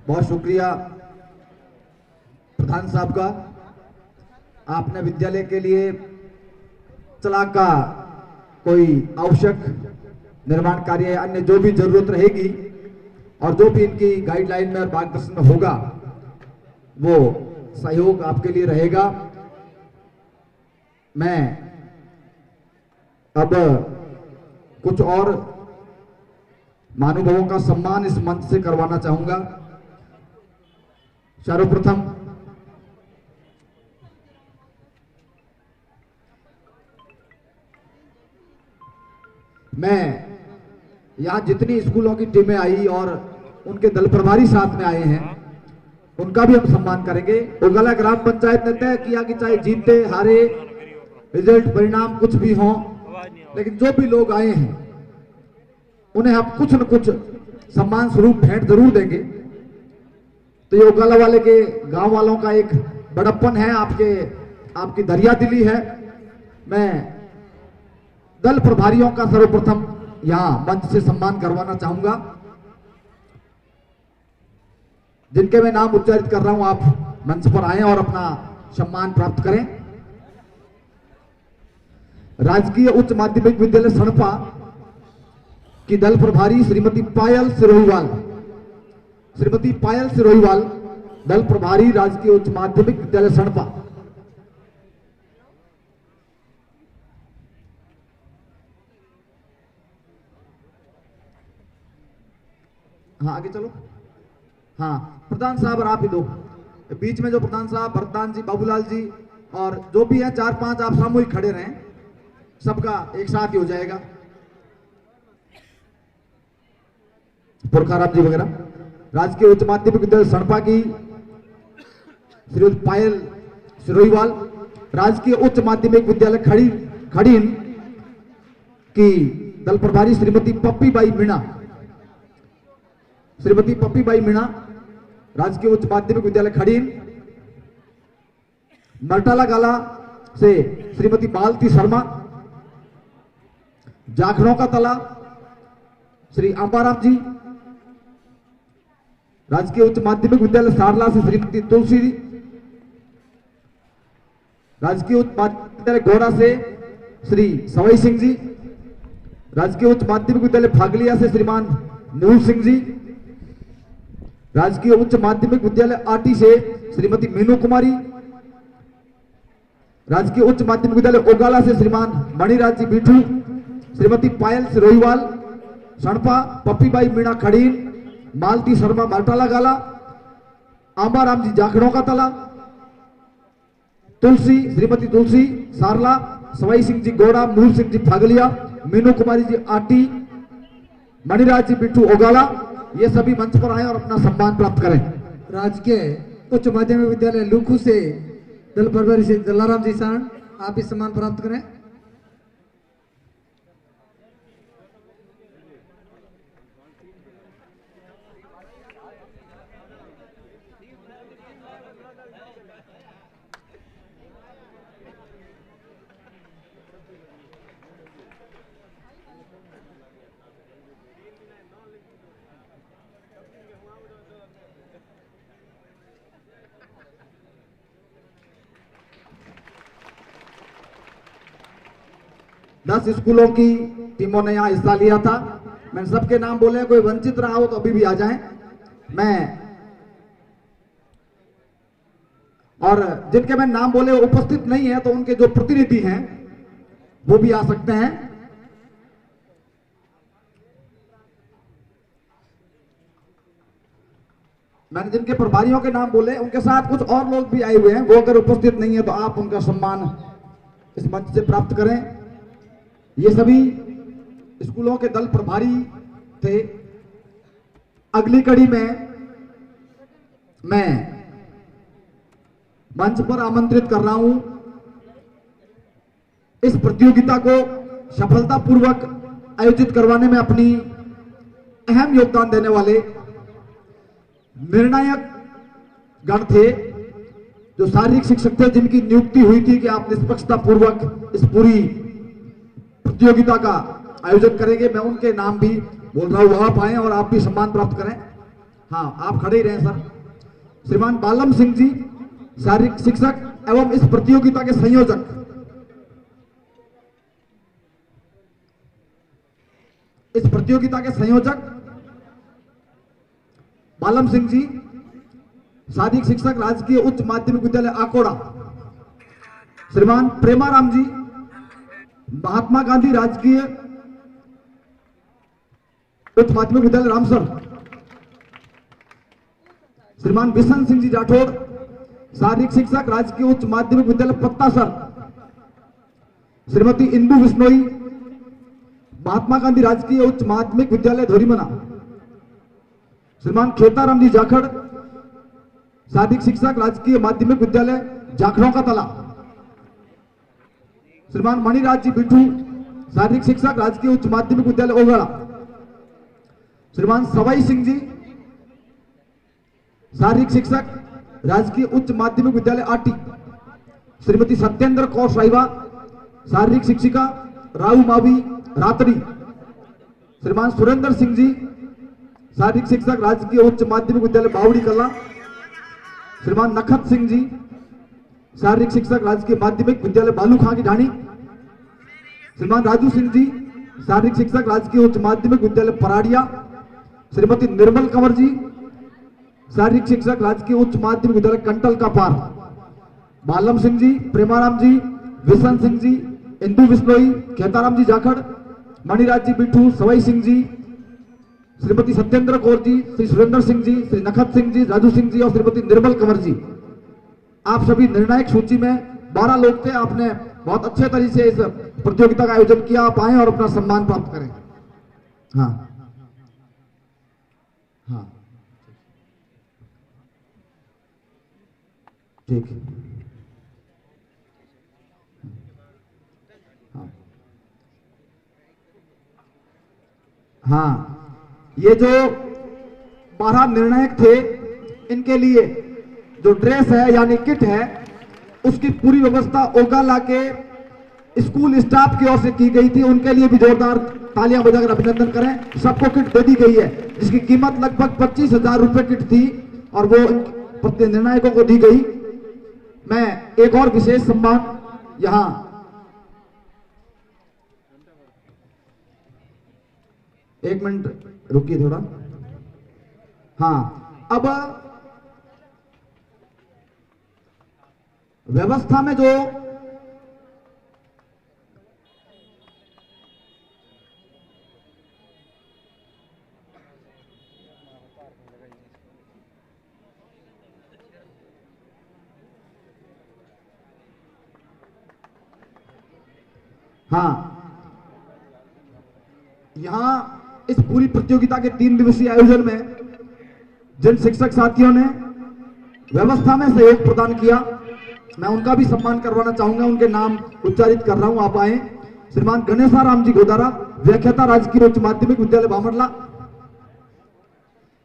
बहुत शुक्रिया प्रधान साहब का। आपने विद्यालय के लिए चला का कोई आवश्यक निर्माण कार्य, अन्य जो भी जरूरत रहेगी और जो भी इनकी गाइडलाइन में और मार्गदर्शन में होगा वो सहयोग आपके लिए रहेगा। मैं अब कुछ और महानुभावों का सम्मान इस मंच से करवाना चाहूंगा। सर्वप्रथम मैं यहां जितनी स्कूलों की टीमें आई और उनके दल प्रभारी साथ में आए हैं उनका भी हम सम्मान करेंगे। उगला ग्राम पंचायत ने तय किया कि चाहे जीते हारे रिजल्ट परिणाम कुछ भी हो, लेकिन जो भी लोग आए हैं उन्हें हम कुछ न कुछ सम्मान स्वरूप भेंट जरूर देंगे। तो ये उगला वाले के गांव वालों का एक बड़प्पन है, आपकी दरिया दिली है। मैं दल प्रभारियों का सर्वप्रथम यहां मंच से सम्मान करवाना चाहूंगा। जिनके मैं नाम उच्चारित कर रहा हूं आप मंच पर आए और अपना सम्मान प्राप्त करें। राजकीय उच्च माध्यमिक विद्यालय सणपा की दल प्रभारी श्रीमती पायल सिरोहीवाल, दल प्रभारी राजकीय उच्च माध्यमिक विद्यालय सणपा। हाँ आगे चलो। हाँ प्रधान साहब और आप ही दो, बीच में जो प्रधान साहब भरतान जी, बाबूलाल जी और जो भी है 4-5 आप सामूहिक खड़े रहें, सबका एक साथ ही हो जाएगा। पुरखाराम जी वगैरह। राजकीय उच्च माध्यमिक विद्यालय सणपा की श्रीमती पायल सिरोहीवाल, राजकीय उच्च माध्यमिक विद्यालय खड़ीन की दल प्रभारी श्रीमती पप्पी बाई मीणा, राजकीय उच्च माध्यमिक विद्यालय खड़ीन। मरटाला गाला से श्रीमती मालती शर्मा, जाखड़ों का तला श्री अंबाराम जी, राजकीय उच्च माध्यमिक विद्यालय सारला से श्रीमती तुलसी जी, राजकीय उच्च माध्यमिक विद्यालय घोड़ा से श्री सवाई सिंह जी, राजकीय उच्च माध्यमिक विद्यालय फागलिया से श्रीमान मूल सिंह जी, राजकीय उच्च माध्यमिक विद्यालय आटी से श्रीमती मीनू कुमारी, राजकीय उच्च माध्यमिक विद्यालय ओगाला से श्रीमान मणिराज जी बिठू, श्रीमती पायल सिरोहीवाल सणपा, पप्पीबाई मीणा खड़ीन, मालती शर्मा मरटाला गाला, आंबाराम जी जाखड़ों का तला, श्रीमती तुलसी सारला, सवाई सिंह जी गोड़ा, मूल सिंह जी फागलिया, मीनू कुमारी जी आटी, मणिराज जी बिट्टू ओगाला, ये सभी मंच पर आए और अपना सम्मान प्राप्त करें। राजकीय उच्च माध्यमिक विद्यालय लुखू से दल प्रभारी से जलाराम जी साण, आप इस सम्मान प्राप्त करें। दस स्कूलों की टीमों ने यहाँ हिस्सा लिया था। मैंने सबके नाम बोले, कोई वंचित रहा हो तो अभी भी आ जाएं। और जिनके मैं नाम बोले उपस्थित नहीं है तो उनके जो प्रतिनिधि हैं वो भी आ सकते हैं। मैंने जिनके प्रभारियों के नाम बोले उनके साथ कुछ और लोग भी आए हुए हैं, वो अगर उपस्थित नहीं है तो आप उनका सम्मान इस मंच से प्राप्त करें। ये सभी स्कूलों के दल प्रभारी थे। अगली कड़ी में मैं मंच पर आमंत्रित कर रहा हूं इस प्रतियोगिता को सफलतापूर्वक आयोजित करवाने में अपनी अहम योगदान देने वाले निर्णायक गण थे, जो शारीरिक शिक्षक थे, जिनकी नियुक्ति हुई थी कि आप निष्पक्षता पूर्वक इस पूरी प्रतियोगिता का आयोजन करेंगे। मैं उनके नाम भी बोल रहा हूं, आप आए और आप भी सम्मान प्राप्त करें। हाँ आप खड़े ही रहे सर। श्रीमान बालम सिंह जी, शारीरिक शिक्षक एवं इस प्रतियोगिता के संयोजक। इस प्रतियोगिता के संयोजक बालम सिंह जी, शारीरिक शिक्षक, राजकीय उच्च माध्यमिक विद्यालय आकोड़ा। श्रीमान प्रेमाराम जी, महात्मा गांधी राजकीय उच्च माध्यमिक विद्यालय रामसर। श्रीमान बिशन सिंह जी राठौड़, शारीरिक शिक्षक, राजकीय उच्च माध्यमिक विद्यालय पत्तासर। श्रीमती इंदु बिश्नोई, महात्मा गांधी राजकीय उच्च माध्यमिक विद्यालय धोरीमना। श्रीमान खेताराम जी जाखड़, शारीरिक शिक्षक, राजकीय माध्यमिक विद्यालय जाखड़ों का तला। श्रीमान मणिराज जी बिठू, शारीरिक शिक्षक, राजकीय उच्च माध्यमिक विद्यालय ओगड़ा। श्रीमान सवाई सिंह जी, शारीरिक शिक्षक, राजकीय उच्च माध्यमिक विद्यालय आटी। श्रीमती सत्येंद्र कौर साहिबा, शारीरिक शिक्षिका, राऊ मावी रातड़ी। श्रीमान सुरेंद्र सिंह जी, शारीरिक शिक्षक, राजकीय उच्च माध्यमिक विद्यालय बावड़ी कला। श्रीमान नखत सिंह जी, शारीरिक शिक्षक, राजकीय माध्यमिक विद्यालय बालूखां की ढाणी। श्रीमान राजू सिंह जी, शारीरिक शिक्षक, राजकीय उच्च माध्यमिक विद्यालय पराड़िया। श्रीमती निर्मल कंवर जी, शारीरिक शिक्षक, राजकीय उच्च माध्यमिक विद्यालय कंटल का पार। बालम सिंह जी, प्रेमाराम जी, विशन सिंह जी, इंदु बिश्नोई, खेताराम जी जाखड़, मणिराज जी बिठू, सवाई सिंह जी, श्रीमती सत्येंद्र कौर जी, श्री सुरेंद्र सिंह जी, श्री नखत सिंह जी, राजू सिंह जी और श्रीमती निर्मल कंवर जी। आप सभी निर्णायक सूची में 12 लोग थे। आपने बहुत अच्छे तरीके से इस प्रतियोगिता का आयोजन किया। आप आए और अपना सम्मान प्राप्त करें। हाँ हाँ ठीक है। हाँ ये जो 12 निर्णायक थे, इनके लिए जो ड्रेस है यानी किट है, उसकी पूरी व्यवस्था ओगाला के स्कूल स्टाफ की ओर से की गई थी। उनके लिए भी जोरदार तालियां बजाकर अभिनंदन करें। सबको किट दे दी गई है, जिसकी कीमत लगभग 25,000 रुपए किट थी और वो निर्णायकों को दी गई। मैं एक और विशेष सम्मान यहां एक मिनट रुकिए थोड़ा। हाँ अब व्यवस्था में जो हाँ यहां इस पूरी प्रतियोगिता के 3 दिवसीय आयोजन में जिन शिक्षक साथियों ने व्यवस्था में सहयोग प्रदान किया, मैं उनका भी सम्मान करवाना चाहूंगा। उनके नाम उच्चारित कर रहा हूं, आप आए। श्रीमान गणेशा राम जी गोदारा, व्याख्याता, राजकीय उच्च माध्यमिक विद्यालय बामरला।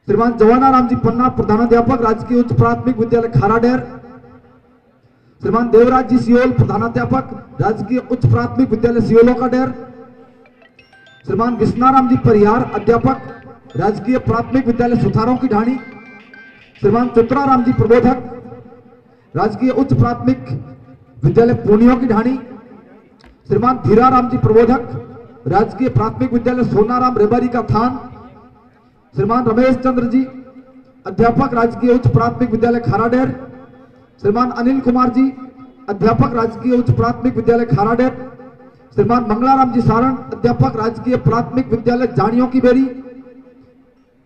श्रीमान जवाना राम जी पन्ना, प्रधानाध्यापक, राजकीय उच्च प्राथमिक विद्यालय खाराडेर। श्रीमान देवराज जी सियोल, प्रधानाध्यापक, राजकीय उच्च प्राथमिक विद्यालय सियोलो का डेर। श्रीमान विष्णाराम जी परिहार, अध्यापक, राजकीय प्राथमिक विद्यालय सुथारों की ढाणी। श्रीमान चित्राराम जी प्रबोधक, राजकीय उच्च प्राथमिक विद्यालय पूर्णियों की ढाणी। श्रीमान धीराराम जी प्रबोधक, राजकीय प्राथमिक विद्यालय सोनाराम रेबारी का थान। श्रीमान रमेश चंद्र जी, अध्यापक, राजकीय उच्च प्राथमिक विद्यालय खाराडेर। श्रीमान अनिल कुमार जी, अध्यापक, राजकीय उच्च प्राथमिक विद्यालय खाराडेर। श्रीमान मंगलाराम जी सारण, अध्यापक, राजकीय प्राथमिक विद्यालय जानियों की बेरी।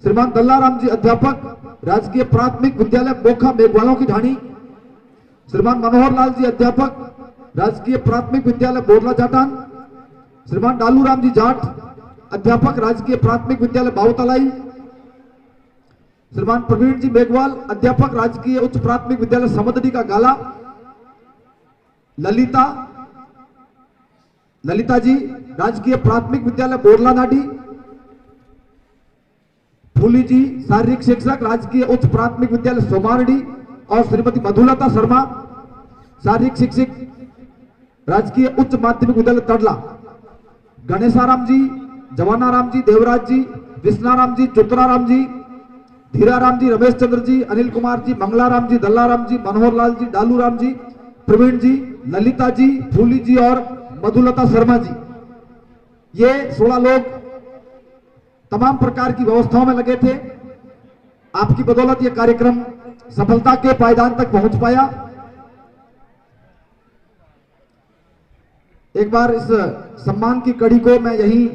श्रीमान दल्लाराम जी, अध्यापक, राजकीय प्राथमिक विद्यालय बोखा मेघवालों की ढाणी। श्रीमान मनोहर लाल जी, अध्यापक, राजकीय प्राथमिक विद्यालय बोरला जाटान। श्रीमान डालूराम जी जाट, अध्यापक, राजकीय प्राथमिक विद्यालय बावतलाई। श्रीमान प्रवीण जी मेघवाल, अध्यापक, राजकीय उच्च प्राथमिक विद्यालय समदड़ी का गाला। ललिता जी, राजकीय प्राथमिक विद्यालय बोरला नाडी। फूली जी, शारीरिक शिक्षक, राजकीय उच्च प्राथमिक विद्यालय सोमारडी। और श्रीमती मधुलता शर्मा, शारीरिक शिक्षक, राजकीय उच्च माध्यमिक विद्यालय तड़ला। गणेशाराम जी, जवानाराम जी, देवराज जी, विष्णाराम जी, चित्राराम जी, धीराराम जी, रमेश चंद्र जी, अनिल कुमार जी, मंगलाराम जी, दल्लाराम जी, मनोहर लाल जी, डालूराम जी, प्रवीण जी, ललिता जी, फूली जी और मधुलता शर्मा जी, ये 16 लोग तमाम प्रकार की व्यवस्थाओं में लगे थे। आपकी बदौलत ये कार्यक्रम सफलता के पायदान तक पहुंच पाया। एक बार इस सम्मान की कड़ी को मैं यहीं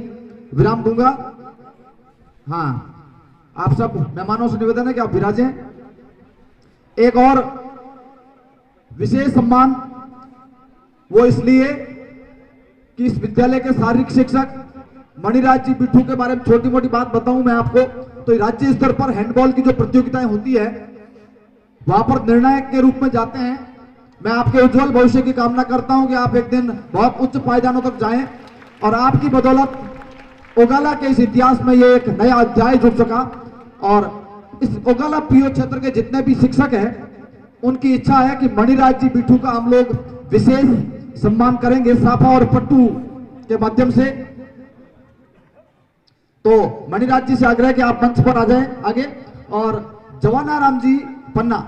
विराम दूंगा। हाँ, आप सब मेहमानों से निवेदन है कि आप विराजें। एक और विशेष सम्मान वो इसलिए कि इस विद्यालय के शारीरिक शिक्षक मणिराज जी बिट्ठू के बारे में छोटी मोटी बात बताऊं मैं आपको, तो राज्य स्तर पर हैंडबॉल की जो प्रतियोगिताएं होती है वहां पर निर्णायक के रूप में जाते हैं। मैं आपके उज्जवल भविष्य की कामना करता हूं कि आप एक दिन बहुत उच्च पायदानों तक जाएं और आपकी बदौलत ओगाला के इस इतिहास में ये एक नया अध्याय जुड़ सका। और इस ओगाला पीओ क्षेत्र के जितने भी शिक्षक हैं उनकी इच्छा है कि मणिराज जी बिट्ठू का हम लोग विशेष सम्मान करेंगे साफा और पट्टू के माध्यम से। तो मणिराज जी से आग्रह है कि आप मंच पर आ जाएं आगे। और जवानाराम जी पन्ना,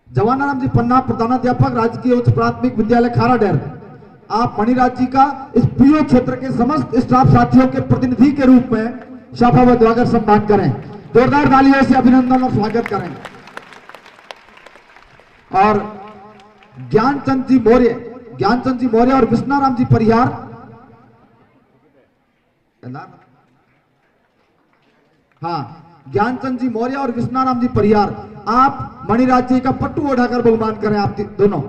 जवानाराम जी पन्ना प्रधानाध्यापक राजकीय उच्च प्राथमिक विद्यालय खाराडेर, आप मणिराज जी का इस पीओ क्षेत्र के समस्त स्टाफ साथियों के प्रतिनिधि के रूप में शाफावत द्वागर सम्मान करें। जोरदार तालियों से अभिनंदन और स्वागत करें। और ज्ञानचंद जी मौर्य और विष्णाराम जी परिहार, हाँ, ज्ञानचंद जी मौर्य और विष्णाराम जी परिहार, आप मणिराज जी का पट्टू उठाकर बहुमान करें आप दोनों।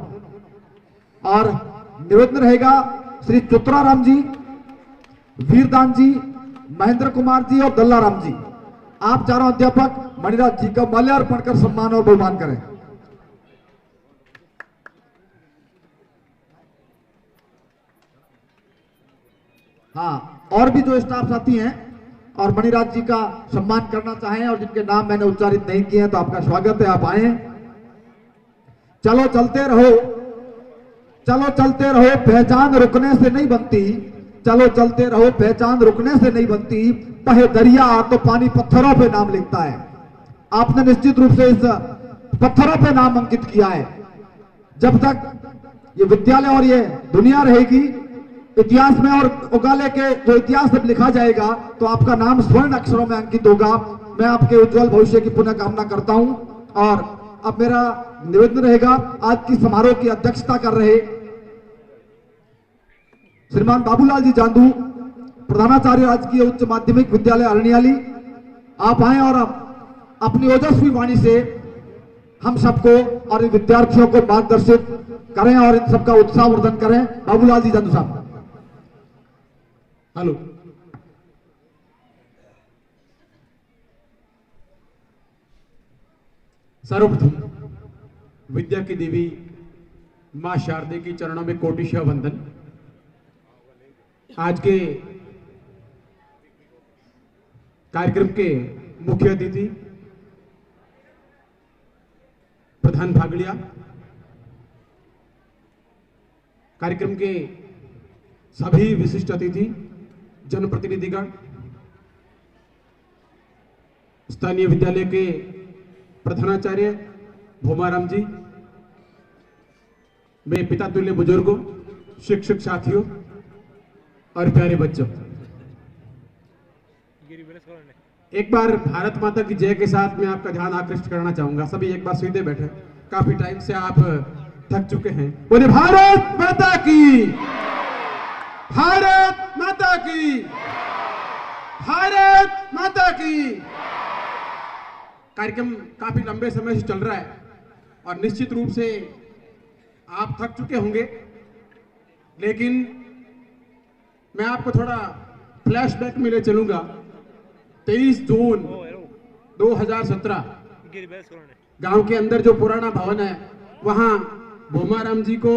और निवेदन रहेगा श्री चुत्राराम जी, वीरदान जी, महेंद्र कुमार जी और दल्लाराम जी, आप चारों अध्यापक मणिराज जी का माल्यार्पण कर सम्मान और बहुमान करें। हाँ, और भी जो स्टाफ साथी हैं और मणिराज जी का सम्मान करना चाहें और जिनके नाम मैंने उच्चारित नहीं किए हैं तो आपका स्वागत है, आप आए। चलो चलते रहो, चलो चलते रहो, पहचान रुकने से नहीं बनती, चलो चलते रहो, पहचान रुकने से नहीं बनती, बहे दरिया तो पानी पत्थरों पे नाम लिखता है। आपने निश्चित रूप से इस पत्थरों पे नाम अंकित किया है। जब तक ये विद्यालय और ये दुनिया रहेगी, इतिहास में और ओगाले के जो इतिहास में लिखा जाएगा तो आपका नाम स्वर्ण अक्षरों में अंकित होगा। मैं आपके उज्जवल भविष्य की पुनः कामना करता हूं। और अब मेरा निवेदन रहेगा, आज की समारोह की अध्यक्षता कर रहे श्रीमान बाबूलाल जी जांदू, प्रधानाचार्य राजकीय उच्च माध्यमिक विद्यालय अरनियाली, आप आए और अपनी ओजस्वी वाणी से हम सबको और विद्यार्थियों को मार्गदर्शित करें और इन सबका उत्साहवर्धन करें। बाबूलाल जी जांदू साहब। हेलो, सर्वप्रथम विद्या की देवी मां शारदे की चरणों में कोटिशः वंदन। आज के कार्यक्रम के मुख्य अतिथि प्रधान भागड़िया, कार्यक्रम के सभी विशिष्ट अतिथि, जनप्रतिनिधिगण, स्थानीय विद्यालय के प्रधानाचार्य भोमाराम जी, मेरे पिता तुल्य बुजुर्गों, शिक्षक साथियों और प्यारे बच्चों, एक बार भारत माता की जय के साथ मैं आपका ध्यान आकृष्ट करना चाहूंगा। सभी एक बार सीधे बैठे, काफी टाइम से आप थक चुके हैं। बोले भारत माता की, भारत माता की, भारत माता की। कार्यक्रम काफी लंबे समय से चल रहा है और निश्चित रूप से आप थक चुके होंगे, लेकिन मैं आपको थोड़ा फ्लैशबैक में ले चलूंगा। 23 जून 2017 गांव के अंदर जो पुराना भवन है, वहां भोमाराम जी को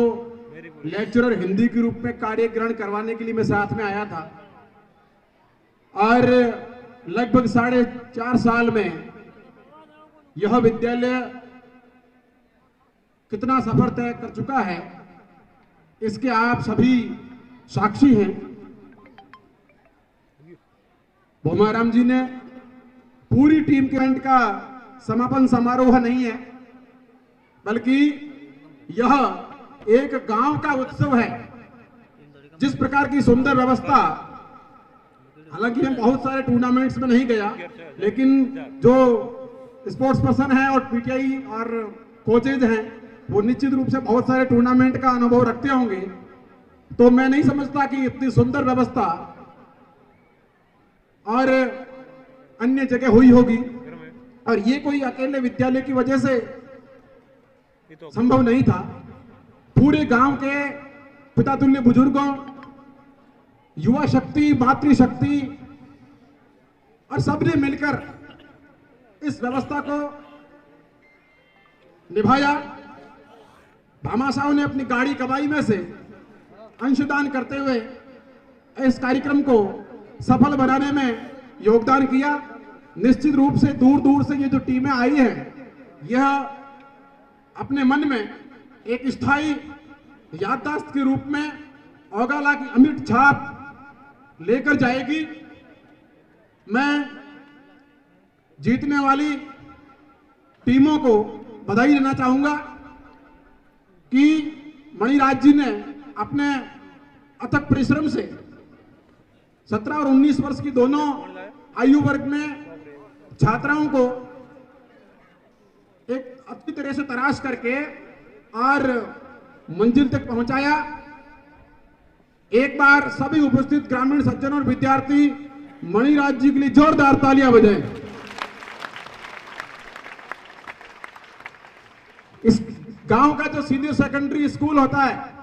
लेक्चरर हिंदी के रूप में कार्य ग्रहण करवाने के लिए मैं साथ में आया था। और लगभग 4.5 साल में यह विद्यालय कितना सफर तय कर चुका है, इसके आप सभी साक्षी हैं। भोमाराम जी ने पूरी टीम के इवेंट का समापन समारोह नहीं है, बल्कि यह एक गांव का उत्सव है। जिस प्रकार की सुंदर व्यवस्था, हालांकि हम बहुत सारे टूर्नामेंट्स में नहीं गया, लेकिन जो स्पोर्ट्स पर्सन है और पीटीआई और कोचेज हैं वो निश्चित रूप से बहुत सारे टूर्नामेंट का अनुभव रखते होंगे, तो मैं नहीं समझता कि इतनी सुंदर व्यवस्था और अन्य जगह हुई होगी। और ये कोई अकेले विद्यालय की वजह से संभव नहीं था। पूरे गांव के पितातुल्य बुजुर्गों, युवा शक्ति, मातृशक्ति और सबने मिलकर इस व्यवस्था को निभाया। भामाशाह ने अपनी गाड़ी कमाई में से अंशदान करते हुए इस कार्यक्रम को सफल बनाने में योगदान किया। निश्चित रूप से दूर दूर से ये जो टीमें आई हैं, यह अपने मन में एक स्थायी याददाश्त के रूप में औगाला की अमिट छाप लेकर जाएगी। मैं जीतने वाली टीमों को बधाई देना चाहूंगा कि मणिराज जी ने अपने अथक परिश्रम से 17 और 19 वर्ष की दोनों आयु वर्ग में छात्राओं को एक अच्छी तरह से तराश करके और मंजिल तक पहुंचाया। एक बार सभी उपस्थित ग्रामीण सज्जन और विद्यार्थी मणिराज जी के लिए जोरदार तालियां बजाएं। इस गांव का जो सीनियर सेकेंडरी स्कूल होता है,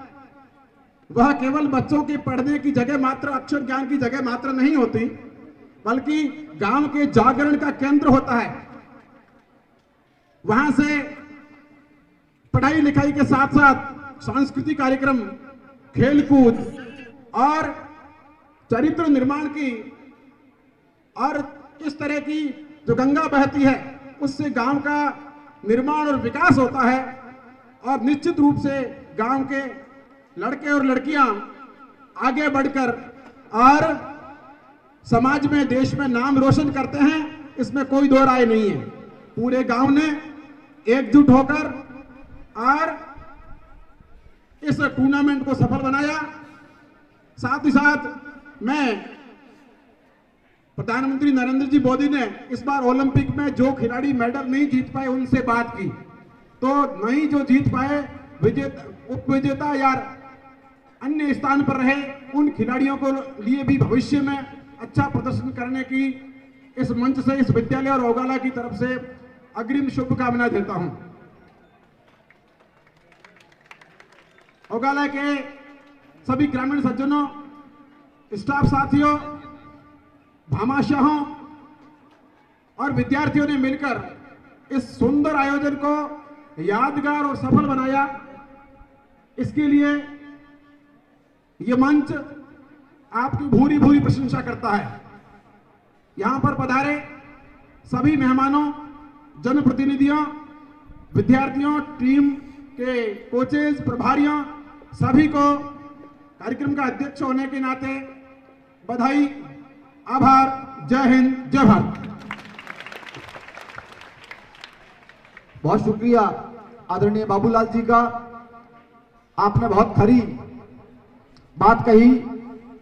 वह केवल बच्चों के पढ़ने की जगह मात्र, अक्षर ज्ञान की जगह मात्र नहीं होती, बल्कि गांव के जागरण का केंद्र होता है। वहां से पढ़ाई लिखाई के साथ साथ सांस्कृतिक कार्यक्रम, खेलकूद और चरित्र निर्माण की और इस तरह की जो गंगा बहती है उससे गांव का निर्माण और विकास होता है। और निश्चित रूप से गांव के लड़के और लड़कियां आगे बढ़कर और समाज में, देश में नाम रोशन करते हैं, इसमें कोई दो राय नहीं है। पूरे गांव ने एकजुट होकर और इस टूर्नामेंट को सफल बनाया। साथ ही साथ मैं प्रधानमंत्री नरेंद्र जी मोदी ने इस बार ओलंपिक में जो खिलाड़ी मेडल नहीं जीत पाए उनसे बात की, तो नहीं जो जीत पाए विजेता, उप विजेता या अन्य स्थान पर रहे, उन खिलाड़ियों को लिए भी भविष्य में अच्छा प्रदर्शन करने की इस मंच से, इस विद्यालय और औगाला की तरफ से अग्रिम शुभकामना देता हूं। औगाला के सभी ग्रामीण सज्जनों, स्टाफ साथियों, भामाशाहों और विद्यार्थियों ने मिलकर इस सुंदर आयोजन को यादगार और सफल बनाया। इसके लिए यह मंच आपकी भूरी भूरी प्रशंसा करता है। यहां पर पधारे सभी मेहमानों, जनप्रतिनिधियों, विद्यार्थियों, टीम के कोचेज, प्रभारियों, सभी को कार्यक्रम का अध्यक्ष होने के नाते बधाई, आभार। जय हिंद, जय भारत। बहुत शुक्रिया आदरणीय बाबूलाल जी का। आपने बहुत खरी बात कही।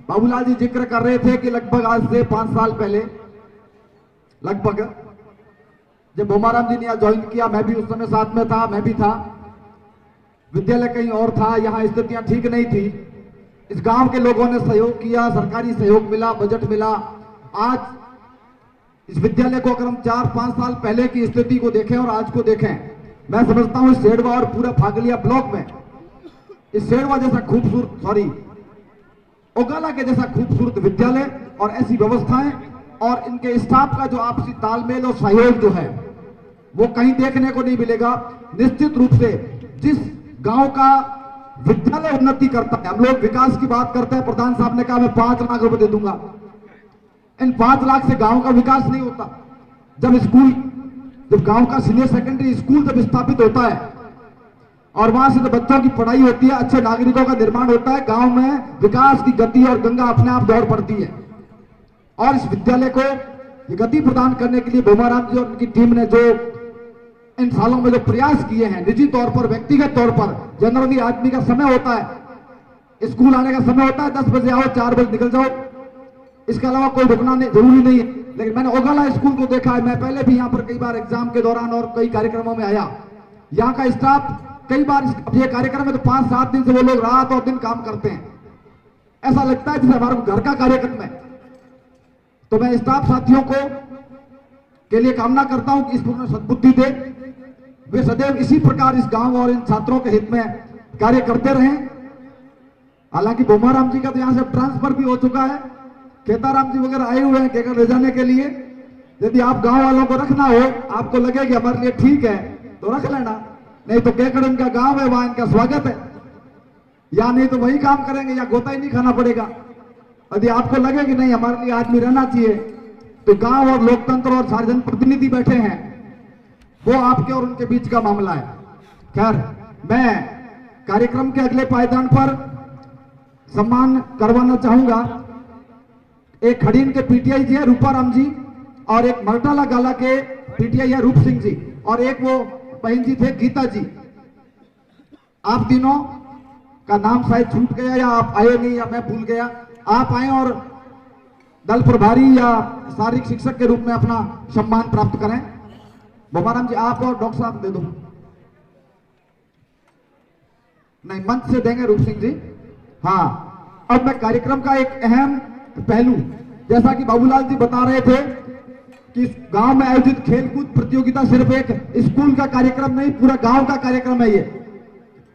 बाबूलाल जी जिक्र कर रहे थे कि लगभग आज से 5 साल पहले, लगभग जब भोमाराम जी ने यहाँ ज्वाइन किया, मैं भी उस समय साथ में था, मैं भी था। विद्यालय कहीं और था, यहाँ स्थितियां ठीक नहीं थी। इस गांव के लोगों ने सहयोग किया, सरकारी सहयोग मिला, बजट मिला। आज इस विद्यालय को अगर हम 4-5 साल पहले की स्थिति को देखें और आज को देखें, मैं समझता हूं सेड़वा और पूरा फागलिया ब्लॉक में इस सेड़वा जैसा खूबसूरत, औगाला के जैसा खूबसूरत विद्यालय और ऐसी व्यवस्थाएं और इनके स्टाफ का जो आपसी तालमेल और सहयोग जो है वो कहीं देखने को नहीं मिलेगा। निश्चित रूप से जिस गांव का विद्यालय उन्नति करता है, हम लोग विकास की बात करते हैं, प्रधान साहब ने कहा मैं 5 लाख रुपए दे दूंगा। इन 5 लाख से गांव का विकास नहीं होता। जब गांव का सीनियर सेकेंडरी स्कूल जब स्थापित होता है और वहां से तो बच्चों की पढ़ाई होती है, अच्छे नागरिकों का निर्माण होता है, गांव में विकास की गति और गंगा अपने आप दौड़ पड़ती है। और इस विद्यालय को ये गति प्रदान करने के लिए भोमाराम जी और उनकी टीम ने जो इन सालों में जो प्रयास किए हैं, निजी तौर पर, व्यक्तिगत तौर पर, जनरली आदमी का समय होता है, स्कूल आने का समय होता है, 10 बजे आओ, 4 बजे निकल जाओ, इसके अलावा कोई रुकना नहीं, जरूरी नहीं है। लेकिन मैंने ओगाला स्कूल को देखा है, मैं पहले भी यहाँ पर कई बार एग्जाम के दौरान और कई कार्यक्रमों में आया, यहाँ का स्टाफ कई बार ये कार्यक्रम है तो 5-7 दिन से वो लोग रात और दिन काम करते हैं, ऐसा लगता है जैसे हमारे घर का कार्यक्रम है। तो मैं स्टाफ साथियों को के लिए कामना करता हूं कि ईश्वर सद्बुद्धि दे, वे सदैव इसी प्रकार इस गांव और इन छात्रों के हित में कार्य करते रहें। हालांकि भोमाराम जी का तो यहां से ट्रांसफर भी हो चुका है, खेताराम जी वगैरह आए हुए हैं केकर ले जाने के लिए। यदि आप गांव वालों को रखना हो, आपको लगे कि हमारे लिए ठीक है तो रख लेना, नहीं तो केकड़ इनका गांव है, वहां इनका स्वागत है, या नहीं तो वही काम करेंगे या गोता ही नहीं खाना पड़ेगा। यदि आपको लगे कि नहीं हमारे लिए आदमी रहना चाहिए, तो गांव और लोकतंत्र और सार्वजनिक प्रतिनिधि बैठे हैं, वो आपके और उनके बीच का मामला है। खैर, मैं कार्यक्रम के अगले पायदान पर सम्मान करवाना चाहूंगा। एक खड़ीन के पीटीआई जी है रूपाराम जी, और एक मरटाला गाला के पीटीआई है रूप सिंह जी, और एक वो बहन जी थे गीता जी। आप तीनों का नाम शायद छूट गया या आप आए नहीं या मैं भूल गया, आप आए और दल प्रभारी या शारीरिक शिक्षक के रूप में अपना सम्मान प्राप्त करें। भोमाराम जी आप और डॉक्टर साहब दे दो, नहीं मंच से देंगे रूप सिंह जी। हाँ, अब मैं कार्यक्रम का एक अहम पहलू, जैसा कि बाबूलाल जी बता रहे थे कि इस गांव में आयोजित खेलकूद प्रतियोगिता सिर्फ एक स्कूल का कार्यक्रम नहीं, पूरा गांव का कार्यक्रम है ये।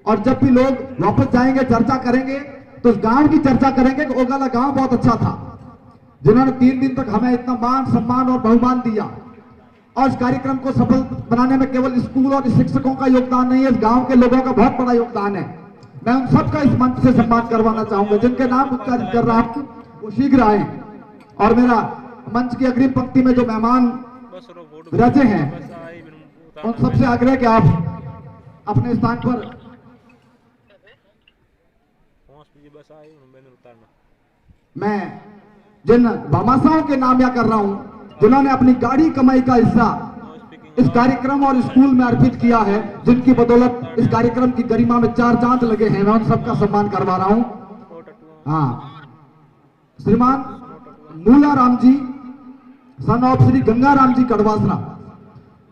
और जब भी लोग वापस जाएंगे, चर्चा करेंगे, तो उस गांव की चर्चा करेंगे कि ओगाला गांव बहुत अच्छा था, जिन्होंने 3 दिन तक हमें इतना मान सम्मान और बहुमान दिया। और इस कार्यक्रम को सफल बनाने में केवल स्कूल और शिक्षकों का योगदान नहीं है, इस गांव के लोगों का बहुत बड़ा योगदान है। मैं उन सबका इस मंच से सम्मान करवाना चाहूंगा, जिनके नाम उच्चारित कर रहा हूं वो शीघ्र आए। और मेरा मंच की अग्रिम पंक्ति में जो मेहमान विराजे हैं, उन सबसे आग्रह कि आप अपने स्थान पर मैं जिन भामाशाहों के नाम या कर रहा हूं, जिन्होंने अपनी गाड़ी कमाई का हिस्सा इस कार्यक्रम और स्कूल में अर्पित किया है, जिनकी बदौलत इस कार्यक्रम की गरिमा में 4 चांद लगे हैं, मैं उन सबका सम्मान करवा रहा हूं। हाँ, श्रीमान मूलाराम जी सन ऑफ श्री गंगाराम जी कड़वासरा,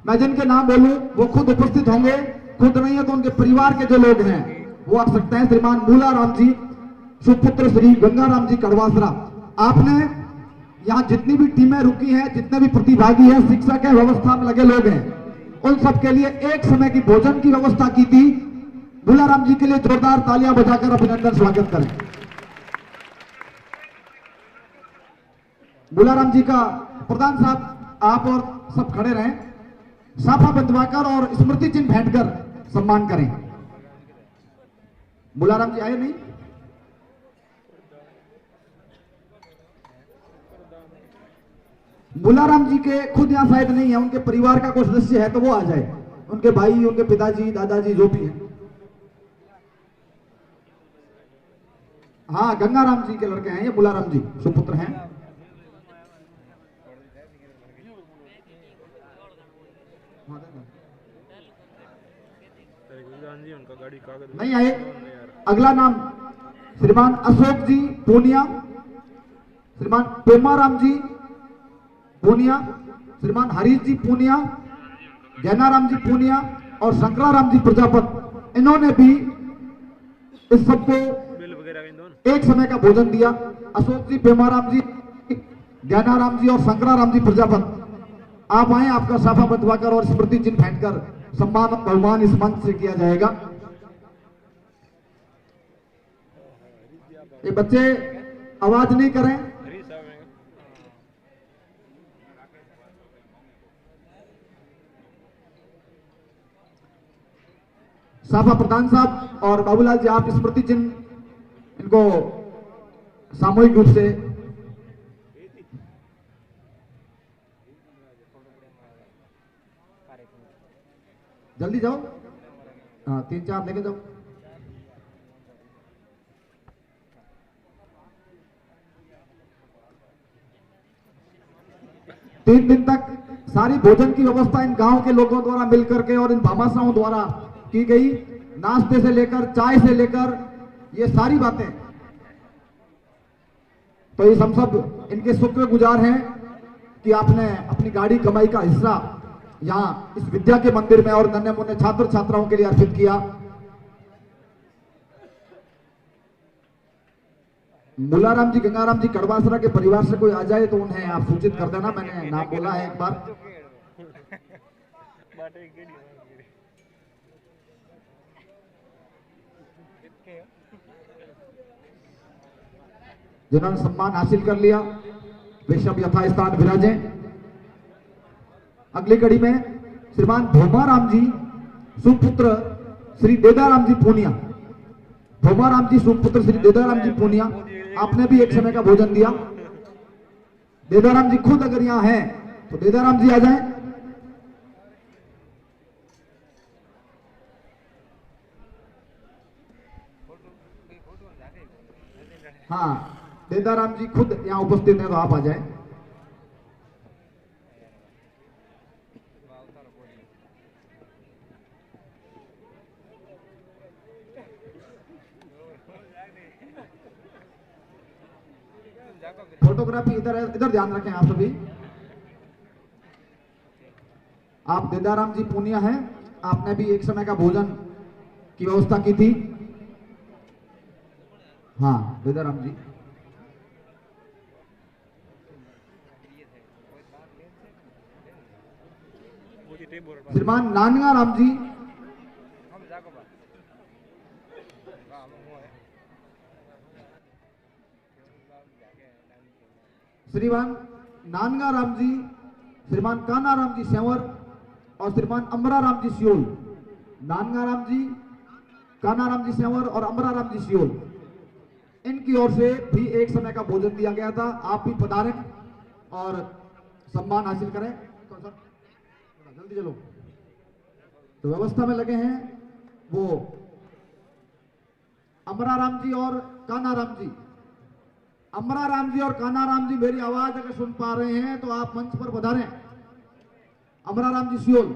मैं जिनके नाम बोलूं वो खुद उपस्थित होंगे, खुद नहीं है तो उनके परिवार के जो लोग हैं वो आ सकते हैं। श्रीमान मूलाराम जी सुपुत्र श्री गंगाराम जी कड़वासरा, आपने यहाँ जितनी भी टीमें रुकी हैं, जितने भी प्रतिभागी हैं, शिक्षक हैं, व्यवस्था में लगे लोग हैं, उन सबके लिए एक समय की भोजन की व्यवस्था की थी। मूलाराम जी के लिए जोरदार तालियां बजाकर अभिनंदन स्वागत करें। मूलाराम जी का प्रधान साहब आप और सब खड़े रहें, साफा बंधवाकर और स्मृति चिन्ह भेंटकर सम्मान करें। मूलाराम जी आए नहीं? मूलाराम जी के खुद यहाँ शायद नहीं है, उनके परिवार का कोई सदस्य है तो वो आ जाए, उनके भाई, उनके पिताजी, दादाजी जो भी है। हाँ, गंगाराम जी के लड़के हैं ये, मूलाराम जी सुपुत्र हैं। नहीं आए। अगला नाम श्रीमान अशोक जी पूनिया, श्रीमान पेमाराम जी पूनिया, श्रीमान हरीश जी पूनिया, जैनाराम जी पूनिया और शंकराराम जी प्रजापत, इन्होंने भी इस सबको एक समय का भोजन दिया। अशोक जी, पेमाराम जी, जैनाराम जी और शंकराराम जी प्रजापत, आप आए, आपका साफा बंधवाकर और स्मृति चिन्ह भेंटकर सम्मान बहुमान इस मंच से किया जाएगा। ये बच्चे आवाज नहीं करें। साफा प्रधान साहब और बाबूलाल जी, आप स्मृति चिन्ह इनको सामूहिक रूप से जल्दी जाओ। हाँ, 3-4 लेके जाओ। 3 दिन तक सारी भोजन की व्यवस्था इन गांव के लोगों द्वारा मिलकर के और इन भामाशाहों द्वारा की गई। नाश्ते से लेकर चाय से लेकर ये सारी बातें, तो इस हम सब इनके शुक्रगुजार हैं कि आपने अपनी गाड़ी कमाई का हिस्सा यहाँ इस विद्या के मंदिर में और नन्हे मुन्ने छात्र छात्राओं के लिए अर्पित किया। मुलाराम जी, गंगाराम जी कड़वासरा के परिवार से कोई आ जाए तो उन्हें आप सूचित कर देना, मैंने नाम बोला है एक बार। जिन्होंने सम्मान हासिल कर लिया वे सब यथास्थान विराजें। अगली कड़ी में श्रीमान भोमाराम जी सुपुत्र श्री देदाराम जी पूनिया, भोमाराम जी सुपुत्र श्री देदाराम जी पूनिया, आपने भी एक समय का भोजन दिया। देदाराम जी खुद अगर यहां हैं तो देदाराम जी आ जाएं। हाँ, देदाराम जी खुद यहां उपस्थित हैं तो आप आ जाएं। फोटोग्राफी इधर है, इधर ध्यान रखें आप सभी। आप देदाराम जी पूनिया हैं, आपने भी एक समय का भोजन की व्यवस्था की थी। हाँ देदाराम जी, श्रीमान नानगा राम जी, श्रीमान नानगा राम जी, श्रीमान काना राम जी सेंवर और श्रीमान अमरा राम जी सियोल। नानगा राम जी, काना राम जी सेंवर और अमरा राम जी सियोल, इनकी ओर से भी एक समय का भोजन दिया गया था। आप भी पधारें और सम्मान हासिल करें। तो सर जल्दी चलो, तो व्यवस्था में लगे हैं वो अमरा राम जी और काना राम जी। अमरा राम जी और काना राम जी मेरी आवाज अगर सुन पा रहे हैं तो आप मंच पर पधारें। अमरा राम जी सियोल,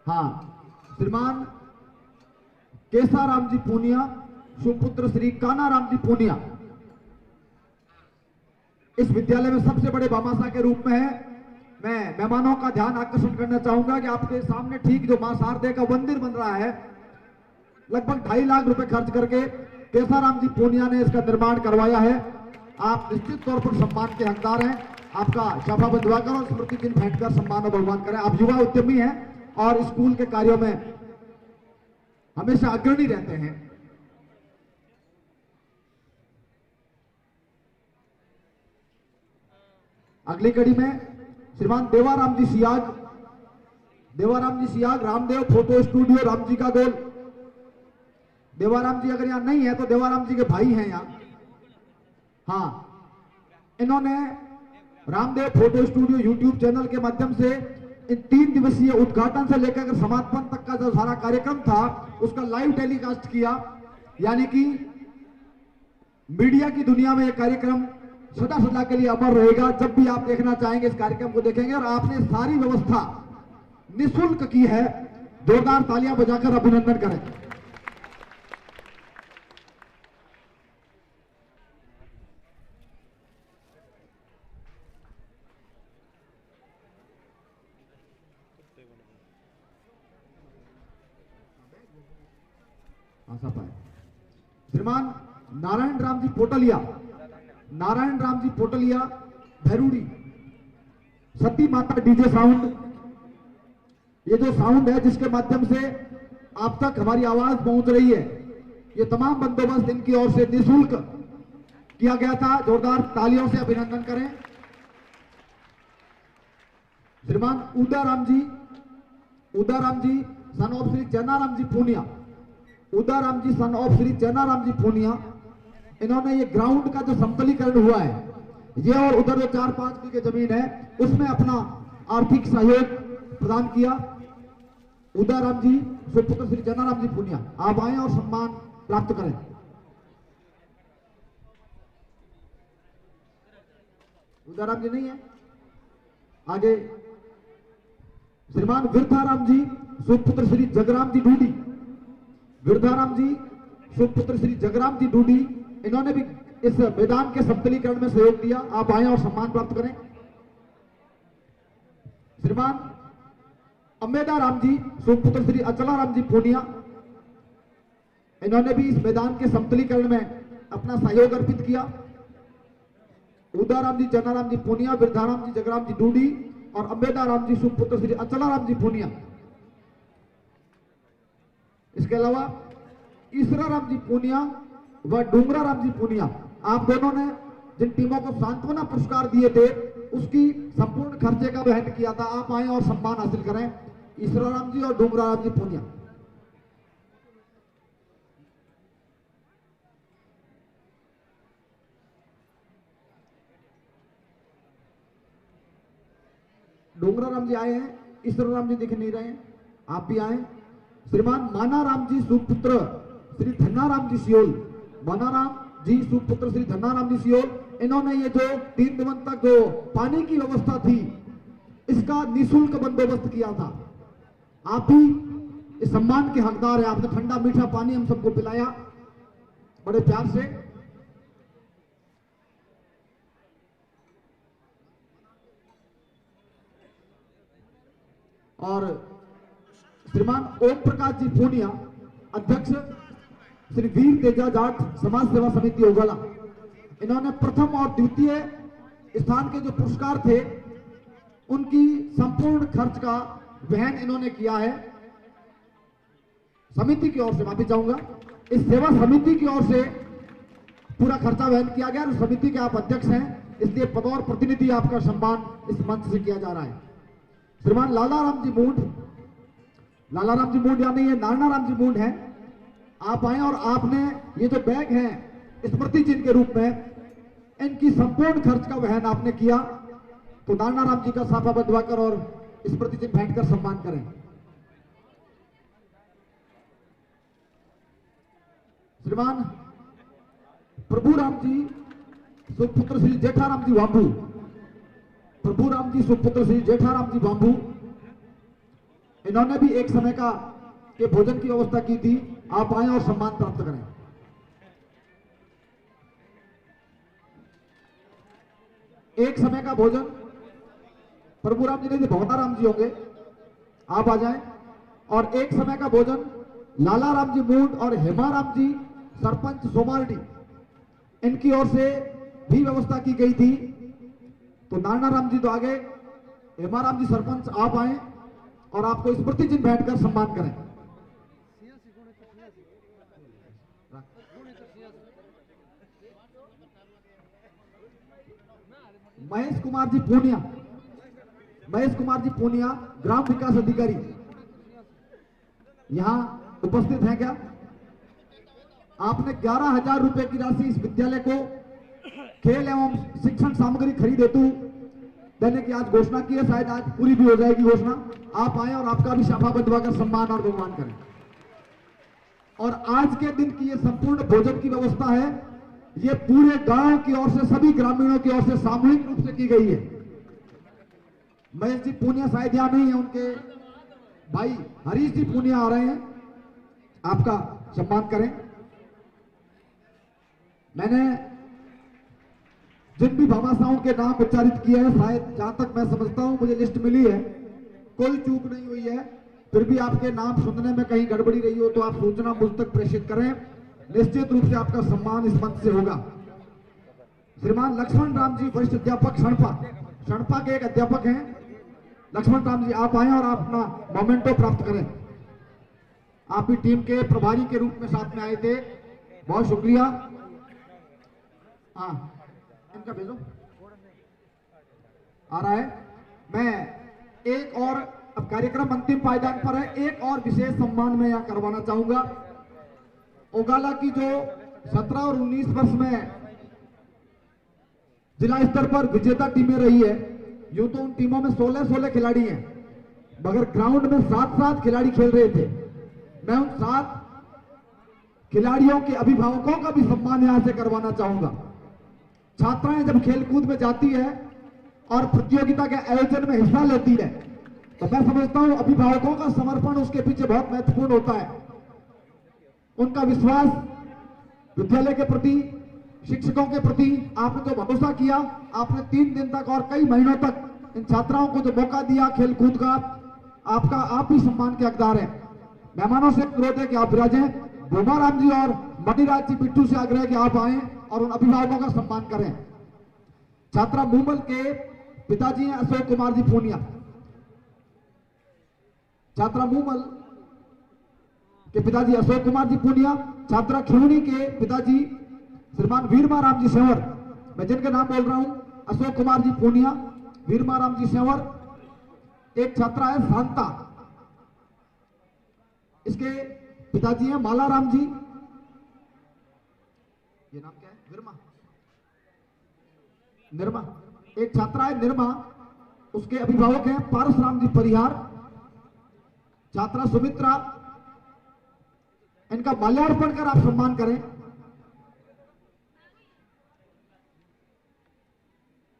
हाँ श्रीमान केसाराम जी पूनिया सुपुत्र श्री काना राम जी पूनिया इस विद्यालय में सबसे बड़े भामाशाह के रूप में है। मैं मेहमानों का ध्यान आकर्षण करना चाहूंगा कि आपके सामने ठीक जो मां शारदे का मंदिर बन रहा है, लगभग 2.5 लाख रुपए खर्च करके केसाराम जी पूनिया ने इसका निर्माण करवाया है। आप निश्चित तौर पर सम्मान के हकदार हैं। आपका शाफा बंधवाकर और स्मृति चिन्ह भेंटकर सम्मान और भगवान करें। आप युवा उद्यमी हैं और स्कूल के कार्यों में हमेशा अग्रणी रहते हैं। अगली कड़ी में श्रीमान देवाराम जी सियाग, देवाराम जी सियाग, रामदेव फोटो स्टूडियो, राम जी का गोल। देवाराम जी अगर यहां नहीं है तो देवाराम जी के भाई हैं यहां। हाँ, इन्होंने Ramdev photo studio YouTube channel के माध्यम से इन 3 दिवसीय उद्घाटन से लेकर समापन तक का जो सारा कार्यक्रम था उसका लाइव टेलीकास्ट किया। यानी कि मीडिया की दुनिया में यह कार्यक्रम सदा सदा के लिए अमर रहेगा। जब भी आप देखना चाहेंगे इस कार्यक्रम को देखेंगे। और आपने सारी व्यवस्था निःशुल्क की है। जोरदार तालियां बजाकर अभिनंदन करें। श्रीमान नारायण राम जी पोटलिया, नारायण राम जी पोटलिया भैरूड़ी, सती माता डीजे साउंड, ये जो साउंड है जिसके माध्यम से आप तक हमारी आवाज पहुंच रही है, ये तमाम बंदोबस्त इनकी ओर से निःशुल्क किया गया था। जोरदार तालियों से अभिनंदन करें। श्रीमान Udaram ji, Udaram ji son of Shri Chainaram ji Poonia, Udaram ji son of Shri Chainaram ji Poonia, इन्होंने ये ग्राउंड का जो समतलीकरण हुआ है, ये और उधर जो 4-5 बीघे जमीन है उसमें अपना आर्थिक सहयोग प्रदान किया। उदाराम जी सुपुत्र श्री चैनाराम जी पूनिया, आप आए और सम्मान प्राप्त करें। उदाराम जी नहीं है। आगे श्रीमान विरधाराम जी सुपुत्र श्री जगराम जी डूडी, विरधाराम जी सुपुत्र श्री जगराम जी डूडी, इन्होंने भी इस मैदान के समतलीकरण में सहयोग दिया। आप आए और सम्मान प्राप्त करें। श्रीमान अम्बेदा राम जी सुपुत्र श्री अचला राम जी पूनिया, इन्होंने भी इस मैदान के समतलीकरण में अपना सहयोग अर्पित किया। उदाराम जी चन्नाराम जी पूनिया, विरधाराम जी जगराम जी डूडी और अम्बेदा राम जी सुपुत्र श्री अचला राम जी पूनिया। इसके अलावा ईसरा राम जी पूनिया व डूंगरा राम जी पूनिया, आप दोनों ने जिन टीमों को सांत्वना पुरस्कार दिए थे उसकी संपूर्ण खर्चे का वहन किया था। आप आए और सम्मान हासिल करें। ईसरा राम जी और डूंगरा राम जी पूनिया। डोंगरा राम जी आए हैं, ईश्वर राम जी दिख नहीं रहे हैं, आप भी आए। श्रीमान माना राम जी सुपुत्र श्री धन्ना राम जी सियोल, माना राम जी सुपुत्र श्री धन्ना राम जी सियोल, इन्होंने ये जो 3 दिन तक जो पानी की व्यवस्था थी इसका निःशुल्क बंदोबस्त किया था। आप भी इस सम्मान के हकदार हैं। आपने ठंडा मीठा पानी हम सबको पिलाया बड़े प्यार से। और श्रीमान ओम प्रकाश जी पूनिया, अध्यक्ष श्री वीर तेजा जाट समाज सेवा समिति उगला, इन्होंने प्रथम और द्वितीय स्थान के जो पुरस्कार थे उनकी संपूर्ण खर्च का वहन इन्होंने किया है। समिति की ओर से माफी चाहूंगा, इस सेवा समिति की ओर से पूरा खर्चा वहन किया गया। समिति के आप अध्यक्ष हैं, इसलिए पद और प्रतिनिधि आपका सम्मान इस मंच से किया जा रहा है। श्रीमान लालाराम जी मूंड, लालाराम जी मूंड यानी ये नारायणाराम जी मूंड हैं, आप आए और आपने ये जो बैग है स्मृति चिन्ह के रूप में इनकी संपूर्ण खर्च का वहन आपने किया। तो नारायणाराम जी का साफा बंधवाकर और स्मृति चिन्ह भेंट कर सम्मान करें। श्रीमान प्रभु राम जी सुपुत्र श्री जेठाराम जी वाम्बू, प्रभु राम जी सुपुत्र श्री जेठाराम जी बांबू, इन्होंने भी एक समय का के भोजन की व्यवस्था की थी। आप आए और सम्मान प्राप्त करें। एक समय का भोजन प्रभु राम जी नहीं, भवता राम जी होंगे, आप आ जाएं। और एक समय का भोजन लाला राम जी मूंड और हेमा राम जी सरपंच सोमारडी, इनकी ओर से भी व्यवस्था की गई थी। तो नारायणाराम जी तो आगे, हेमाराम जी सरपंच आप आए और आपको स्मृति चिन्ह भेंट कर सम्मान करें। महेश कुमार जी पूनिया, महेश कुमार जी पूनिया ग्राम विकास अधिकारी यहां उपस्थित हैं क्या? आपने 11,000 रुपए की राशि इस विद्यालय को खेल एवं शिक्षण सामग्री खरीद हेतु देने की आज घोषणा की है। शायद आज पूरी भी हो जाएगी घोषणा। आप आए और आपका भी शाफा बंधवाकर सम्मान और बहुमान करें। और आज के दिन की ये संपूर्ण भोजन की व्यवस्था है, ये पूरे गांव की ओर से, सभी ग्रामीणों की ओर से सामूहिक रूप से की गई है। महेश जी पूनिया शायद यहां नहीं है, उनके भाई हरीश जी पूनिया आ रहे हैं, आपका सम्मान करें। मैंने जिन भी भामाशाहों के नाम उच्चारित किए हैं, शायद जहां तक मैं समझता हूं मुझे लिस्ट मिली है, कोई चूक नहीं हुई है। फिर भी आपके नाम सुनने में कहीं गड़बड़ी रही हो तो आप सूचना मुझ तक प्रेषित करें, निश्चित रूप से आपका सम्मान इस मंच से होगा। श्रीमान लक्ष्मण राम जी वरिष्ठ अध्यापक शणपा, शणपा के एक अध्यापक हैं लक्ष्मण राम जी, आप आए और अपना मोमेंटो प्राप्त करें। आप भी टीम के प्रभारी के रूप में साथ में आए थे, बहुत शुक्रिया। हाँ इनका भेजो, आ रहा है। मैं एक और, अब कार्यक्रम अंतिम पायदान पर है, एक और विशेष सम्मान मैं यहां करवाना चाहूंगा। ओगाला की जो 17 और 19 वर्ष में जिला स्तर पर विजेता टीमें रही है, यूं तो उन टीमों में 16 खिलाड़ी हैं, मगर ग्राउंड में 7 खिलाड़ी खेल रहे थे। मैं उन 7 खिलाड़ियों के अभिभावकों का भी सम्मान यहां से करवाना चाहूंगा। छात्राएं जब खेलकूद में जाती है और प्रतियोगिता के आयोजन में हिस्सा लेती है, तो मैं समझता हूं अभिभावकों का समर्पण उसके पीछे बहुत महत्वपूर्ण होता है। उनका विश्वास विद्यालय के प्रति, शिक्षकों के प्रति, आपने जो भरोसा किया, आपने 3 दिन तक और कई महीनों तक इन छात्राओं को जो मौका दिया खेल कूद का, आप ही सम्मान के हकदार हैं। मेहमानों से अनुरोध है कि आप विराजें। भूमाराम जी और मणिराज जी बिट्टू से आग्रह है कि आप आए और उन अभिभावकों का सम्मान करें। छात्रा मूमल के पिताजी हैं अशोक कुमार जी पूनिया। छात्रा मूमल के पिताजी अशोक कुमार जी पूनिया, छात्रा खिवनी के पिताजी श्रीमान वीरमाराम जी सेंवर, मैं जिनके नाम बोल रहा हूं, अशोक कुमार जी पूनिया, वीरमाराम जी सेंवर। एक छात्रा है शांता, इसके पिताजी हैं मालाराम जी, ये नाम क्या है, निर्मा। एक छात्रा है निर्मा, उसके अभिभावक हैं पारसराम जी परिहार। छात्रा सुमित्रा, इनका माल्यार्पण कर आप सम्मान करें।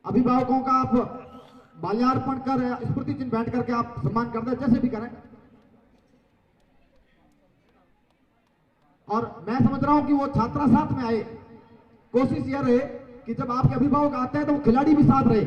अभिभावकों का आप माल्यार्पण कर स्मृति चिन्ह बैठ करके आप सम्मान कर दें, जैसे भी करें। और मैं समझ रहा हूं कि वो छात्रा साथ में आए। कोशिश यह रहे कि जब आपके अभिभावक आते हैं तो वो खिलाड़ी भी साथ रहे।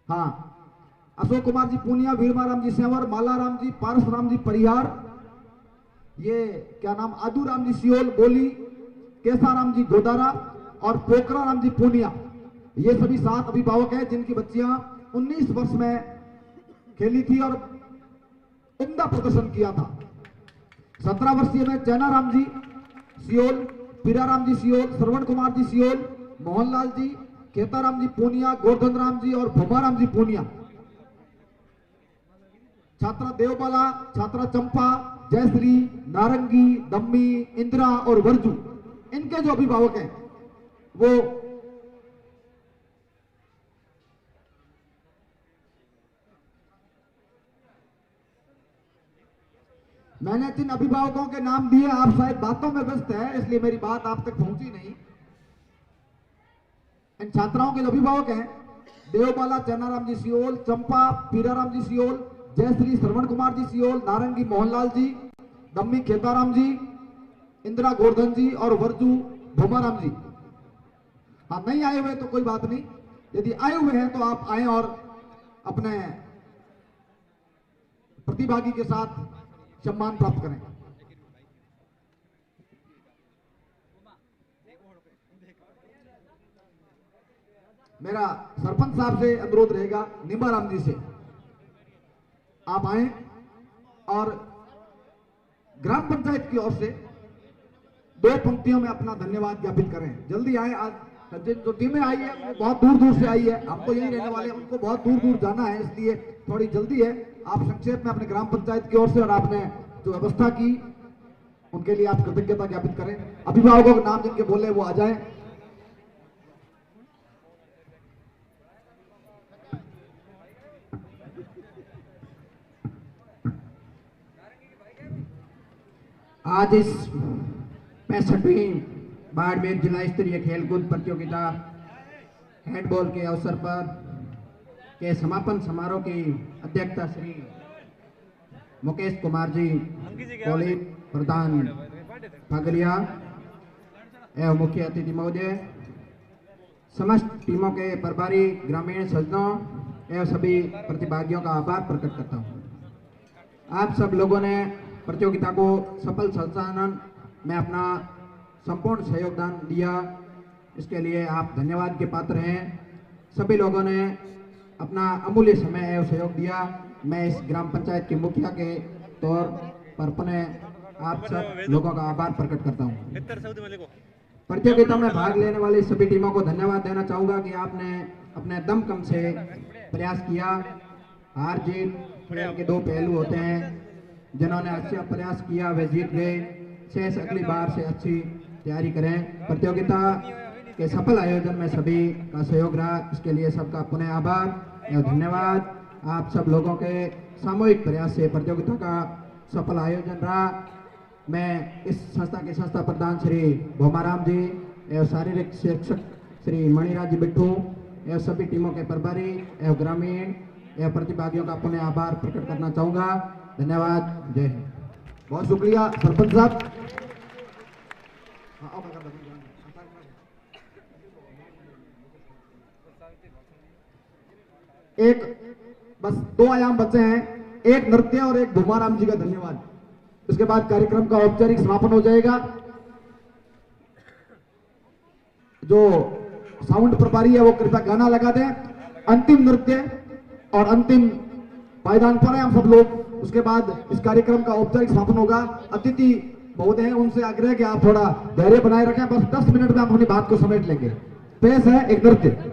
हाँ, अशोक कुमार जी पूनिया, वीरमाराम जी सेंवर, मालाराम जी, पारसराम जी परिहार, ये क्या नाम, आदूराम जी सियोल बोली, केसाराम जी गोदारा और पोखराराम जी पूनिया, ये सभी 7 अभिभावक हैं जिनकी बच्चियां 19 वर्ष में खेली थी और उम्दा प्रदर्शन किया था। 17 वर्षीय में चैनाराम जी सियोल, पीराराम जी सियोल, श्रवण कुमार जी सियोल, मोहनलाल जी, केताराम जी पूनिया, गोवर्धन राम जी और भूमाराम जी पूनिया। छात्रा देवबाला, छात्रा चंपा, जयश्री, नारंगी, दम्मी, इंदिरा और वर्जू, इनके जो अभिभावक हैं वो मैंने 3 अभिभावकों के नाम दिए। आप शायद बातों में व्यस्त हैं, इसलिए मेरी बात आप तक पहुंची नहीं। इन छात्राओं के जो अभिभावक हैं, देवबाला चैनाराम जी सियोल, चंपा पीराराम जी सियोल, जयश्री श्रवण कुमार जी सियोल, नारंगी मोहनलाल जी, दम्मी खेताराम जी, इंदिरा गोवर्धन जी और वर्जू भूमाराम जी। हाँ, नहीं आए हुए तो कोई बात नहीं, यदि आए हुए हैं तो आप आए और अपने प्रतिभागी के साथ सम्मान प्राप्त करें। मेरा सरपंच साहब से अनुरोध रहेगा, निम्बाराम जी से आप आए और ग्राम पंचायत की ओर से 2 पंक्तियों में अपना धन्यवाद ज्ञापित करें। जल्दी आए। आज जो टीमें आई है वो बहुत दूर दूर से आई है, हम तो यही रहने वाले हैं, उनको बहुत दूर दूर जाना है, इसलिए थोड़ी जल्दी है। आप संक्षेप में अपने ग्राम पंचायत की ओर से और आपने जो व्यवस्था की उनके लिए आप कृतज्ञता ज्ञापित करें। अभिभावकों के नाम जिनके बोले वो आ जाएं। आज इस 65वीं बाड़मेर जिला स्तरीय खेलकूद प्रतियोगिता हैंडबॉल के अवसर पर के समापन समारोह की अध्यक्षता श्री मुकेश कुमार जी कॉलेज प्रधान फागलिया एवं मुख्य अतिथि महोदय, समस्त टीमों के प्रभारी, ग्रामीण सज्जनों एवं सभी प्रतिभागियों का आभार प्रकट करता हूँ। आप सब लोगों ने प्रतियोगिता को सफल संचालन में अपना संपूर्ण सहयोगदान दिया, इसके लिए आप धन्यवाद के पात्र हैं। सभी लोगों ने अपना अमूल्य समय एवं सहयोग दिया। मैं इस ग्राम पंचायत के मुखिया के तौर पर अपने आप सब लोगों का आभार प्रकट करता हूँ। प्रतियोगिता में भाग लेने वाली सभी टीमों को धन्यवाद देना चाहूँगा कि आपने अपने दमखम से प्रयास किया। हार जीत खेल के 2 पहलू होते हैं, जिन्होंने अच्छा प्रयास किया वे जीत गए। शेष अगली बार से अच्छी तैयारी करें। प्रतियोगिता के सफल आयोजन में सभी का सहयोग रहा, इसके लिए सबका पुनः आभार एवं धन्यवाद। आप सब लोगों के सामूहिक प्रयास से प्रतियोगिता का सफल आयोजन रहा। मैं इस संस्था के संस्था प्रधान श्री भोमाराम जी एवं शारीरिक शिक्षक श्री मणिराज जी बिट्टू एवं सभी टीमों के प्रभारी एवं ग्रामीण एवं प्रतिभागियों का पुनः आभार प्रकट करना चाहूँगा। धन्यवाद। जय हिंद। बहुत शुक्रिया सरपंच साहब। एक बस 2 आयाम बचे हैं, एक नृत्य और एक भूमाराम जी का धन्यवाद। उसके बाद कार्यक्रम का औपचारिक समापन हो जाएगा। जो साउंड प्रभारी है वो कृपया गाना लगा दें। अंतिम नृत्य और अंतिम पायदान पर है हम सब लोग। उसके बाद इस कार्यक्रम का औपचारिक समापन होगा। अतिथि महोदय हैं, उनसे आग्रह है कि आप थोड़ा धैर्य बनाए रखें, बस 10 मिनट में आप अपनी बात को समेट लेंगे। पेश है एक नृत्य।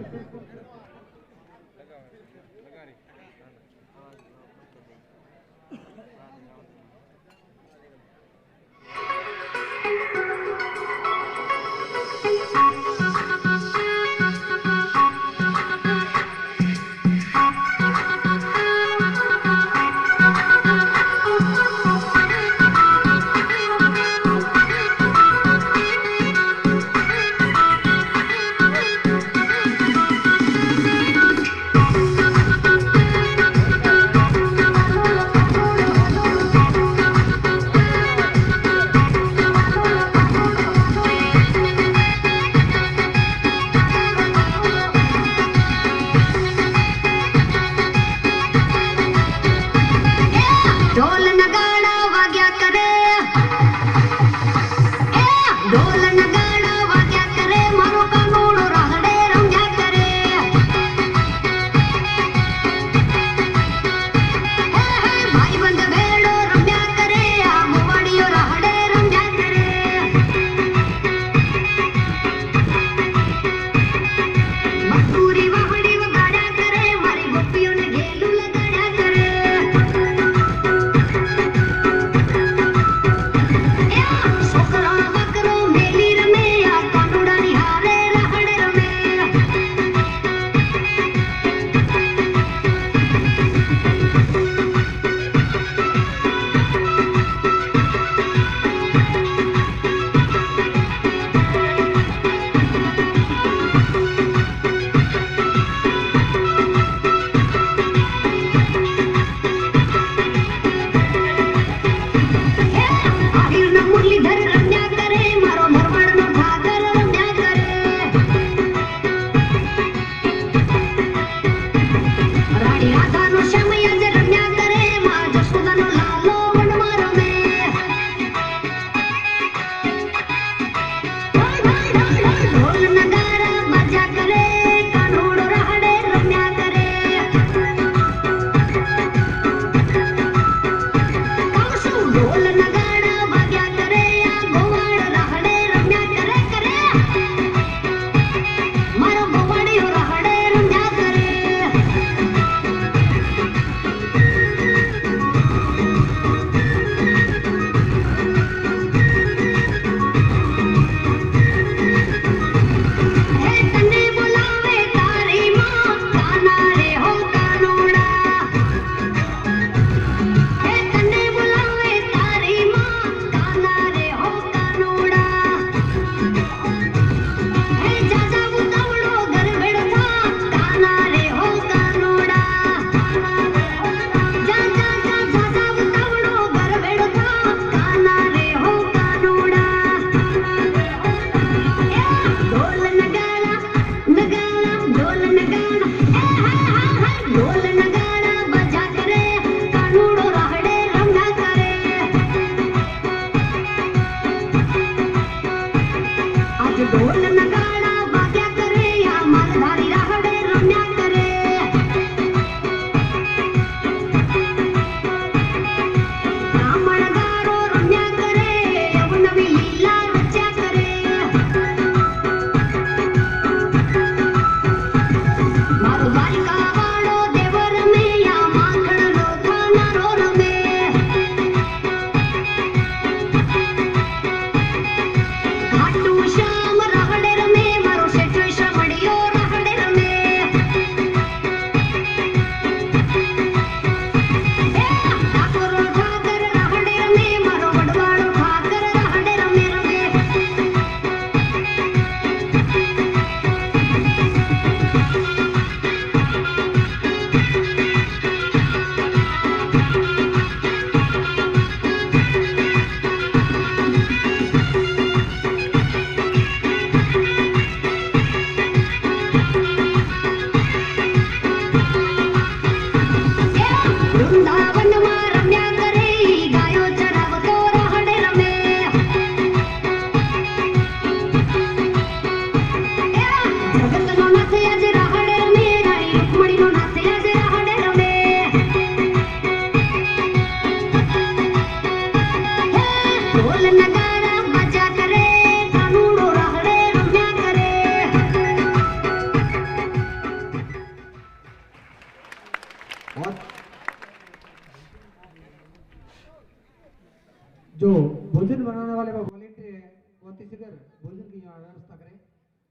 मिलकर भोजन की यहाँ व्यवस्था करें,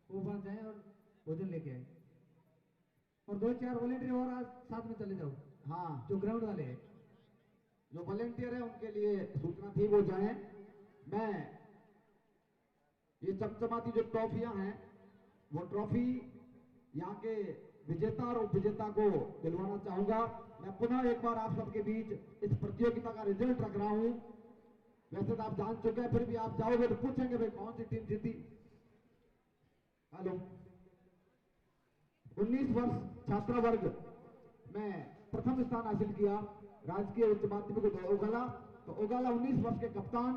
वो वहां जाए और भोजन लेके आए। और 2-4 वॉलेंटियर और आज साथ में चले जाओ, हाँ, जो ग्राउंड वाले हैं। जो वॉलेंटियर है उनके लिए सूचना थी वो जाएं। मैं ये चमचमाती जो ट्रॉफियां हैं वो ट्रॉफी यहाँ के विजेता और उप विजेता को दिलवाना चाहूंगा। मैं पुनः एक बार आप सबके बीच इस प्रतियोगिता का रिजल्ट रख रहा हूं। वैसे तो आप जान चुके हैं, फिर भी आप जाओगे तो पूछेंगे भाई कौन सी टीम जीती। हेलो, 19 वर्ष छात्रा वर्ग में प्रथम स्थान हासिल किया राजकीय उच्च माध्यमिक ओगाला। तो ओगाला 19 वर्ष के कप्तान,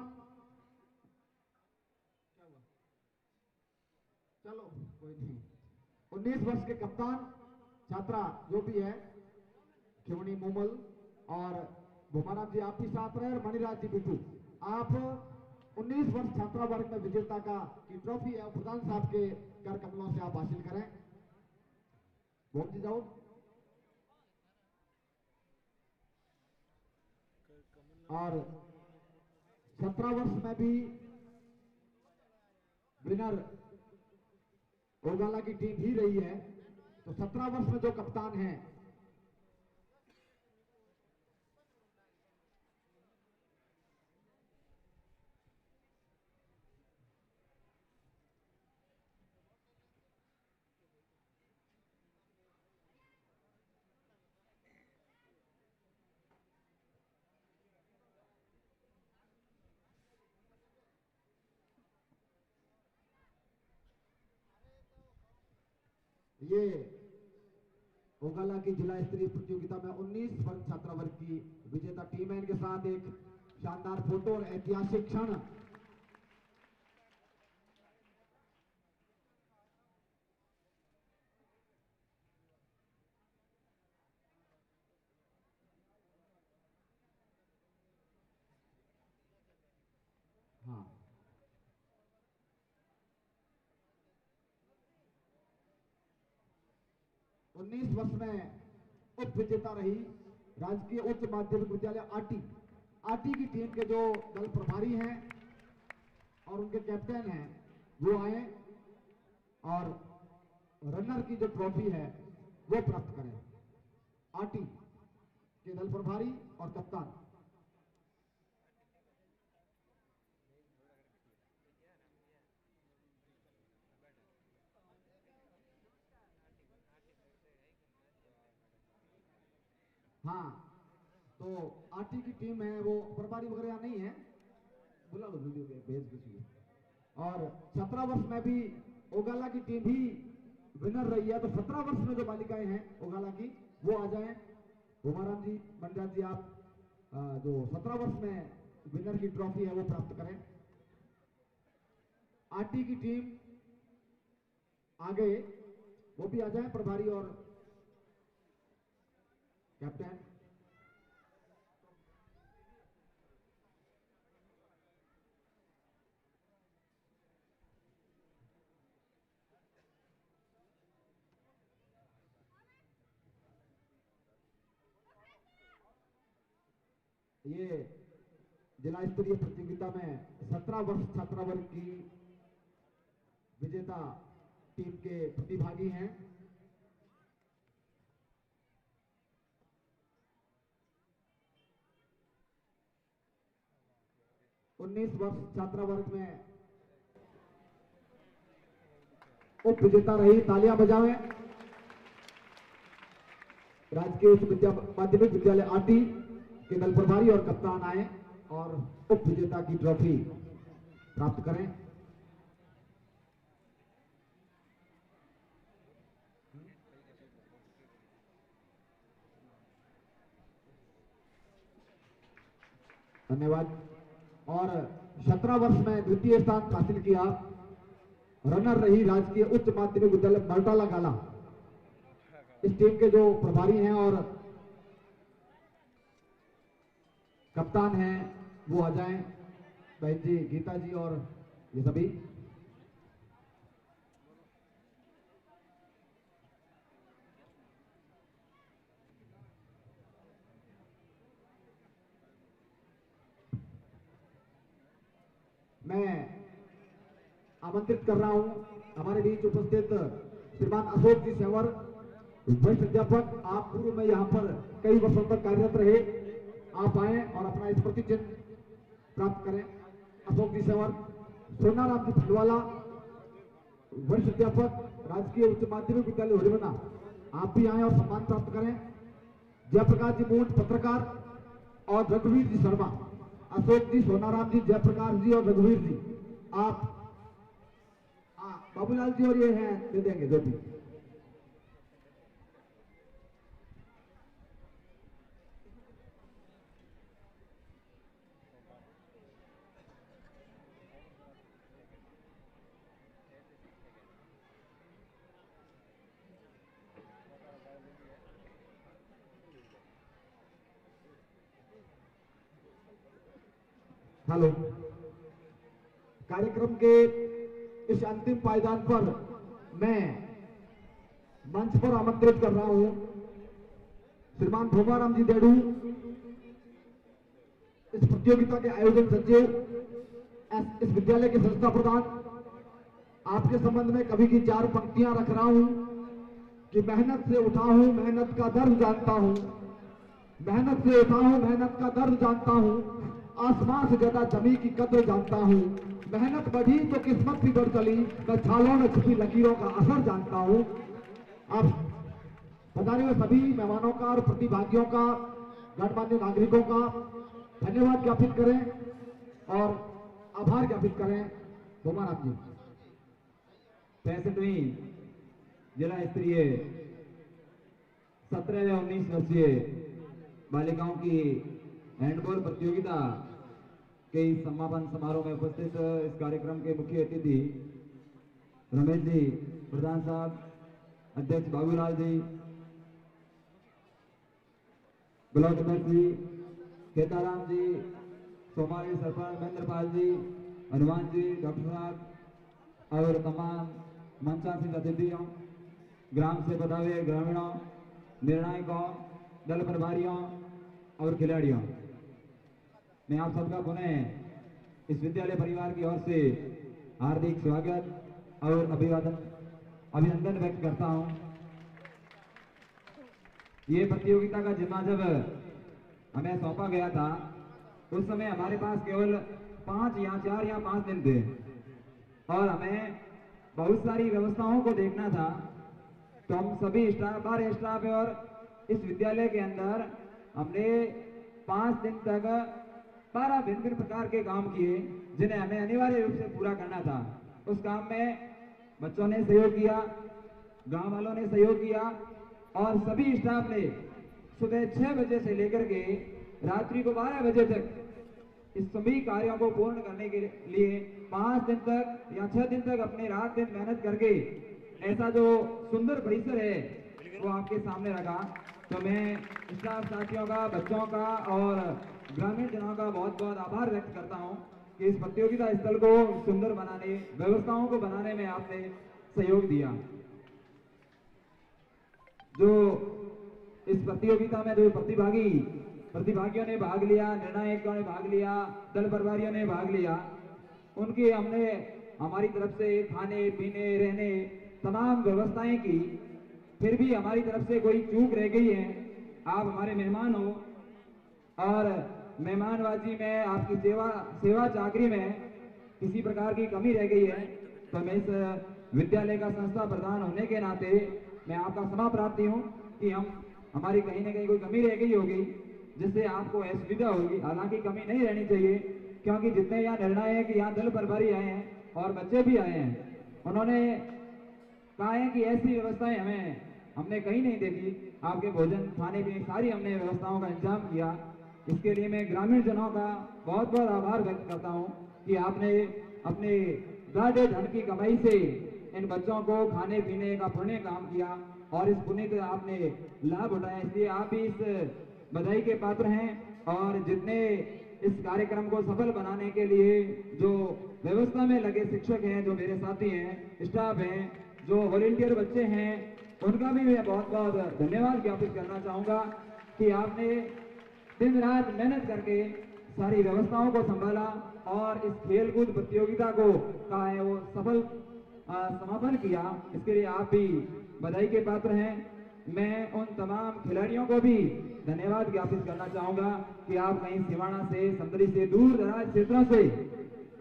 क्या हुआ, चलो कोई नहीं, 19 वर्ष के कप्तान छात्रा जो भी है खिवनी मोमल और भूमाराम जी आप भी साथ रहे, और मणिराज जी बिट्टू आप 19 वर्ष छात्रा वर्ग में विजेता का की ट्रॉफी है प्रधान साहब के कर कमलों से आप हासिल करें। भोम जी जाओ। और 17 वर्ष में भी विनर ओगाला की टीम ही रही है। तो 17 वर्ष में जो कप्तान है ये ओगाला की जिला स्तरीय प्रतियोगिता में 19 वर्ग छात्रा वर्ग की विजेता टीम है। इनके साथ एक शानदार फोटो और ऐतिहासिक क्षण। हाँ, उन्नीस वर्ष में उप विजेता रही राजकीय उच्च माध्यमिक विद्यालय आटी। आटी की टीम के जो दल प्रभारी हैं और उनके कैप्टन हैं वो आए और रनर की जो ट्रॉफी है वो प्राप्त करें। आटी के दल प्रभारी और कप्तान। हाँ, तो आरटी की टीम है वो प्रभारी वगैरह यहाँ नहीं है, बुला लो वीडियो पे भेज दीजिए। और 17 वर्ष में भी ओगाला की टीम ही विनर रही है। तो 17 वर्ष में जो बालिकाएं हैं ओगाला की वो आ जाएं। भूमाराम जी, मंडराज जी आप जो 17 वर्ष में विनर की ट्रॉफी है वो प्राप्त करें। आरटी की टीम आगे वो भी आ जाए, प्रभारी और कैप्टन। ये जिला स्तरीय प्रतियोगिता में 17 वर्ष छात्रा वर्ग की विजेता टीम के प्रतिभागी हैं। उन्नीस वर्ष छात्रा वर्ग में उप विजेता रही, तालियां बजाएं। राजकीय उच्च माध्यमिक विद्यालय आटी के दल प्रभारी और कप्तान आए और उप विजेता की ट्रॉफी प्राप्त करें। धन्यवाद। और 17 वर्ष में द्वितीय स्थान हासिल किया रनर रही राजकीय उच्च माध्यमिक विद्यालय बरटाला गाला। इस टीम के जो प्रभारी हैं और कप्तान हैं वो आ जाएं, बहन जी गीता जी और ये सभी। मैं आमंत्रित कर रहा हूं हमारे बीच उपस्थित श्रीमान अशोक जी सेवर, वरिष्ठ अध्यापक। आप पूर्व में यहाँ पर कई वर्षों तक कार्यरत रहे, आप आए और अपना स्मृति चिन्ह प्राप्त करें। अशोक जी सेवर। सोनाराम जी फुलवाला, वरिष्ठ अध्यापक, राजकीय उच्च माध्यमिक विद्यालय हरिवना, आप भी आए और सम्मान प्राप्त करें। जयप्रकाश जी मूड, पत्रकार, और रघुवीर जी शर्मा। अशोक जी, सोनाराम जी, जयप्रकाश जी और रघुवीर जी, आप बाबूलाल जी और ये हैं, दे देंगे जो भी। हेलो। कार्यक्रम के इस अंतिम पायदान पर मैं मंच पर आमंत्रित कर रहा हूं श्रीमान भोमाराम जी देडू, इस प्रतियोगिता के आयोजन सचिव, इस विद्यालय के संस्था प्रधान। आपके संबंध में कवि की 4 पंक्तियां रख रहा हूं कि मेहनत से उठा हूं, मेहनत का दर्द जानता हूं, मेहनत से उठा हूं, मेहनत का दर्द जानता हूं, आसमां से ज्यादा जमी की कद्र जानता हूं, मेहनत बढ़ी तो किस्मत भी बढ़ चली, मैं छालों में छुपी लकीरों का असर जानता हूं। आप पधारे हुए सभी मेहमानों का और प्रतिभागियों का, गणमान्य नागरिकों का धन्यवाद ज्ञापित करें और आभार ज्ञापित करें। भोमाराम जी। 65वीं जिला स्तरीय 17 या 19 वर्षीय बालिकाओं की हैंडबॉल प्रतियोगिता के इस समापन समारोह में उपस्थित इस कार्यक्रम के मुख्य अतिथि रमेश जी प्रधान साहब, अध्यक्ष बाबूलाल जी, ब्लॉक अध्यक्ष जी केताराम जी, सोमाली सरपंच महेंद्रपाल जी, हनुमान जी, डॉक्टर साहब और तमाम मंचासीन अतिथियों, ग्राम से पधारे ग्रामीणों, निर्णायकों, दल प्रभारियों और खिलाड़ियों, मैं आप सबका पुनः इस विद्यालय परिवार की ओर से हार्दिक स्वागत और अभिनंदन व्यक्त करता हूं। ये प्रतियोगिता का जिम्मा जब हमें सौंपा गया था उस समय हमारे पास केवल 4 या 5 दिन थे और हमें बहुत सारी व्यवस्थाओं को देखना था। तो हम सभी स्टाफ, बाहर स्टाफ और इस विद्यालय के अंदर हमने 5 दिन तक 12 भिन्न प्रकार के काम किए जिन्हें हमें अनिवार्य रूप से पूरा करना था। उस काम में बच्चों ने सहयोग किया, गांव वालों ने सहयोग किया और सभी स्टाफ ने सुबह 6 बजे से लेकर के रात्रि को 12 बजे तक इस सभी कार्यों को पूर्ण करने के लिए 5 दिन तक या 6 दिन तक अपने रात दिन मेहनत करके ऐसा जो सुंदर परिसर है वो आपके सामने रखा। तो मैं स्टाफ साथियों का, बच्चों का और ग्रामीण जनों का बहुत बहुत आभार व्यक्त करता हूं कि इस प्रतियोगिता स्थल को सुंदर बनाने, व्यवस्थाओं को बनाने में आपने सहयोग दिया। जो इस प्रतियोगिता में जो प्रतिभागियों ने भाग लिया, निर्णायकों ने भाग लिया, दल प्रभारियों ने भाग लिया, उनकी हमने हमारी तरफ से खाने पीने रहने तमाम व्यवस्थाएं की। फिर भी हमारी तरफ से कोई चूक रह गई है, आप हमारे मेहमान हो और मेहमानबाजी में आपकी सेवा चाकरी में किसी प्रकार की कमी रह गई है तो मैं इस विद्यालय का संस्था प्रधान होने के नाते मैं आपका क्षमा प्रार्थी हूं कि हमारी कहीं ना कहीं कोई कमी रह गई होगी जिससे आपको असुविधा होगी। हालांकि कमी नहीं रहनी चाहिए क्योंकि जितने यहाँ निर्णायक, यहाँ दल प्रभारी आए हैं और बच्चे भी आए हैं, उन्होंने कहा है कि ऐसी व्यवस्थाएं हमने कहीं नहीं देखी। आपके भोजन खाने पीने सारी हमने व्यवस्थाओं का इंतजाम किया। इसके लिए मैं ग्रामीण जनों का बहुत बहुत आभार व्यक्त करता हूं कि आपने अपने गाढ़े धन की कमाई से इन बच्चों को खाने पीने का पुण्य काम किया और इस पुण्य का आपने लाभ उठाया, इसलिए आप भी इस बधाई के पात्र हैं। और जितने इस कार्यक्रम को सफल बनाने के लिए जो व्यवस्था में लगे शिक्षक हैं, जो मेरे साथी हैं, स्टाफ हैं, जो वॉलंटियर बच्चे हैं, उनका भी मैं बहुत बहुत धन्यवाद ज्ञापित करना चाहूंगा कि आपने दिन रात मेहनत करके सारी व्यवस्थाओं को संभाला और इस खेल कूद प्रतियोगिता को का है वो सफल समापन किया। इसके लिए आप भी बधाई के पात्र हैं। मैं उन तमाम खिलाड़ियों को भी धन्यवाद ज्ञापित करना चाहूंगा कि आप कहीं सिवाना से, समदरी से, दूर दराज क्षेत्रों से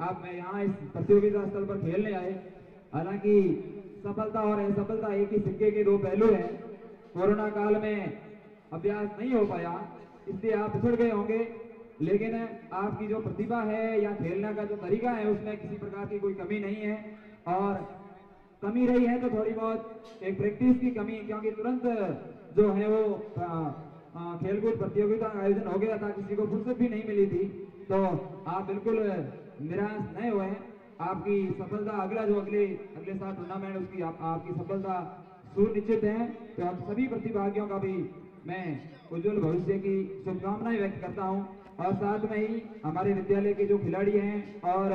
आप मैं यहाँ इस प्रतियोगिता स्थल पर खेलने आए। हालांकि सफलता और असफलता एक ही सिक्के के दो पहलू हैं। कोरोना काल में अभ्यास नहीं हो पाया, इसलिए आप पिछड़ गए होंगे, लेकिन आपकी जो प्रतिभा है या खेलने का जो तरीका है उसमें किसी प्रकार की कोई कमी नहीं है। और कमी रही है तो थोड़ी बहुत एक प्रैक्टिस की कमी, क्योंकि तुरंत जो है वो खेलकूद प्रतियोगिता का आयोजन हो गया था, किसी को फुर्सत भी नहीं मिली थी। तो आप बिल्कुल निराश नहीं हुए। आपकी सफलता अगले साल टूर्नामेंट उसकी आपकी सफलता सुनिश्चित है। तो हम सभी प्रतिभागियों का भी मैं उज्जवल भविष्य की शुभकामनाएं व्यक्त करता हूं। और साथ में ही हमारे विद्यालय के जो खिलाड़ी हैं और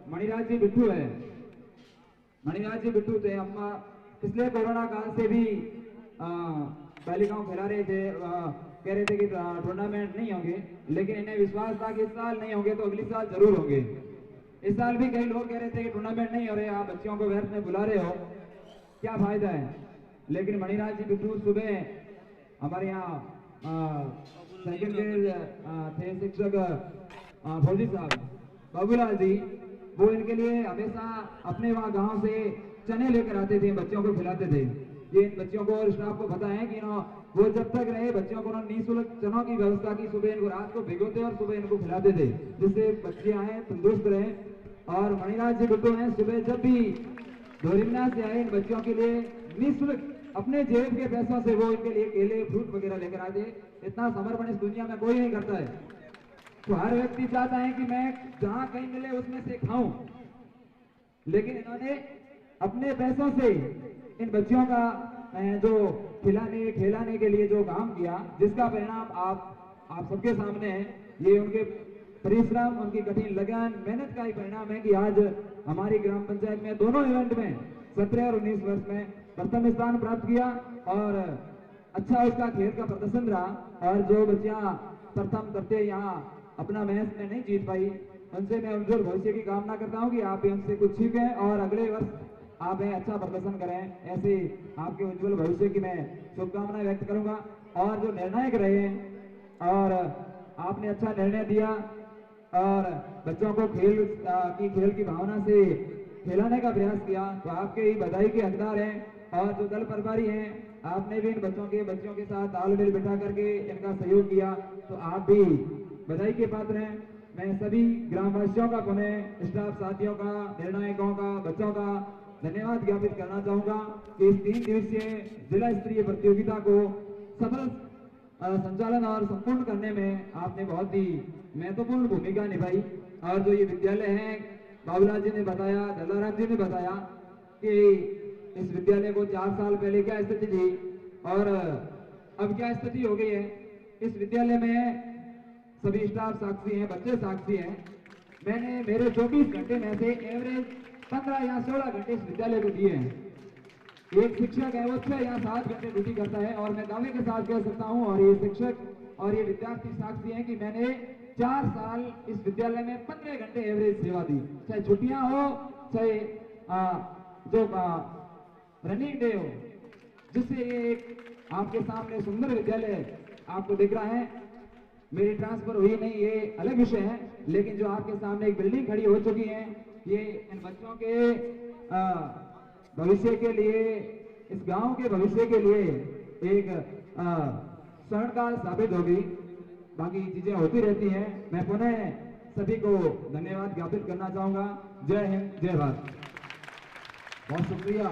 मणिराज जी बिट्टू है, मणिराज जी बिट्टू थे, हम पिछले कोरोना काल से भी बालिकाओं खिला रहे थे, कह रहे थे कि टूर्नामेंट नहीं होंगे, लेकिन इन्हें विश्वास था कि इस साल नहीं होंगे तो अगली साल जरूर होंगे। इस साल भी कई लोग कह रहे थे कि टूर्नामेंट नहीं हो रहे, आप बच्चों को व्यर्थ में बुला रहे हो, क्या फायदा है। लेकिन मणिराज जी बिट्टू सुबह हमारे यहाँ सेकंड थे शिक्षक फौजी साहब बाबूलाल जी, वो इनके लिए हमेशा अपने वहाँ गांव से चने लेकर आते थे, बच्चों को खिलाते थे। ये इन बच्चों को और स्टाफ को पता है कि वो जब तक रहे बच्चों को निःशुल्क चनों की व्यवस्था की, सुबह इनको रात को भिगोते और सुबह इनको खिलाते थे, जिससे बच्चे आए तंदुरुस्त रहे। और मणिराज जी बिट्टू हैं, सुबह जब भी धोरीमना से आए इन बच्चों के लिए निःशुल्क अपने जेब के पैसों से वो इनके लिए केले फ्रूट वगैरह लेकर आते। इतना समर्पण इस दुनिया में कोई नहीं करता है। तो हर व्यक्ति चाहता है कि मैं जहां कहीं मिले उसमें से खाऊं, लेकिन इन्होंने अपने पैसों से इन बच्चों का जो खिलाने के लिए जो काम किया, जिसका परिणाम आप सबके सामने है। ये उनके परिश्रम, उनकी कठिन लगन, मेहनत का ही परिणाम है कि आज हमारी ग्राम पंचायत में दोनों इवेंट में 17 और 19 वर्ष में प्रथम स्थान प्राप्त किया और अच्छा उसका खेल का प्रदर्शन रहा। और जो बच्चियां प्रथम करते यहाँ अपना मैच में नहीं जीत पाई, उनसे मैं उज्जवल भविष्य की कामना करता हूँ कि आप भी उनसे कुछ सीखें और अगले वर्ष आप अच्छा प्रदर्शन करें। ऐसे आपके उज्जवल भविष्य की मैं शुभकामनाएं व्यक्त करूंगा। और जो निर्णायक रहे और आपने अच्छा निर्णय दिया और बच्चों को खेल की भावना से खिलाने का प्रयास किया, तो आपके ही बधाई के हकदार हैं। और जो दल प्रभारी हैं, आपने भी इन बच्चों के साथ तालमेल बिठा करके इनका सहयोग किया, तो आप भी बधाई के पात्र हैं। मैं सभी ग्रामवासियों का, पुनः स्टाफ साथियों का, निर्णायकों का, बच्चों का धन्यवाद ज्ञापित करना चाहूंगा कि इस 3 दिवसीय जिला स्तरीय प्रतियोगिता को सफल संचालन और संपूर्ण करने में आपने बहुत ही महत्वपूर्ण भूमिका निभाई। और जो ये विद्यालय है, बाबूलाल जी ने बताया, दलाराम जी ने बताया कि इस विद्यालय को 4 साल पहले क्या स्थिति थी और अब क्या स्थिति हो गई है। इस विद्यालय में सभी स्टाफ साक्षी हैं, बच्चे साक्षी हैं। मैंने मेरे 24 घंटे में से एवरेज 15 या 16 घंटे इस विद्यालय को दिए हैं। एक शिक्षक है वो 6 या 7 घंटे ड्यूटी करता है और मैं दावे के साथ कह सकता हूं, और ये शिक्षक और ये विद्यार्थी साक्षी हैं कि मैंने 4 साल इस विद्यालय में 15 घंटे एवरेज सेवा दी, चाहे छुट्टियां हो, चाहे जो रनिंग डे हो, जिससे ये एक आपके सामने सुंदर विद्यालय आपको दिख रहा है। मेरी ट्रांसफर हुई नहीं, ये अलग विषय है, लेकिन जो आपके सामने एक बिल्डिंग खड़ी हो चुकी है, ये इन बच्चों के भविष्य के लिए, इस गांव के भविष्य के लिए एक स्वर्णकाल साबित होगी। बाकी चीजें होती रहती हैं। मैं पुनः सभी को धन्यवाद ज्ञापित करना चाहूंगा। जय हिंद, जय भारत। बहुत शुक्रिया।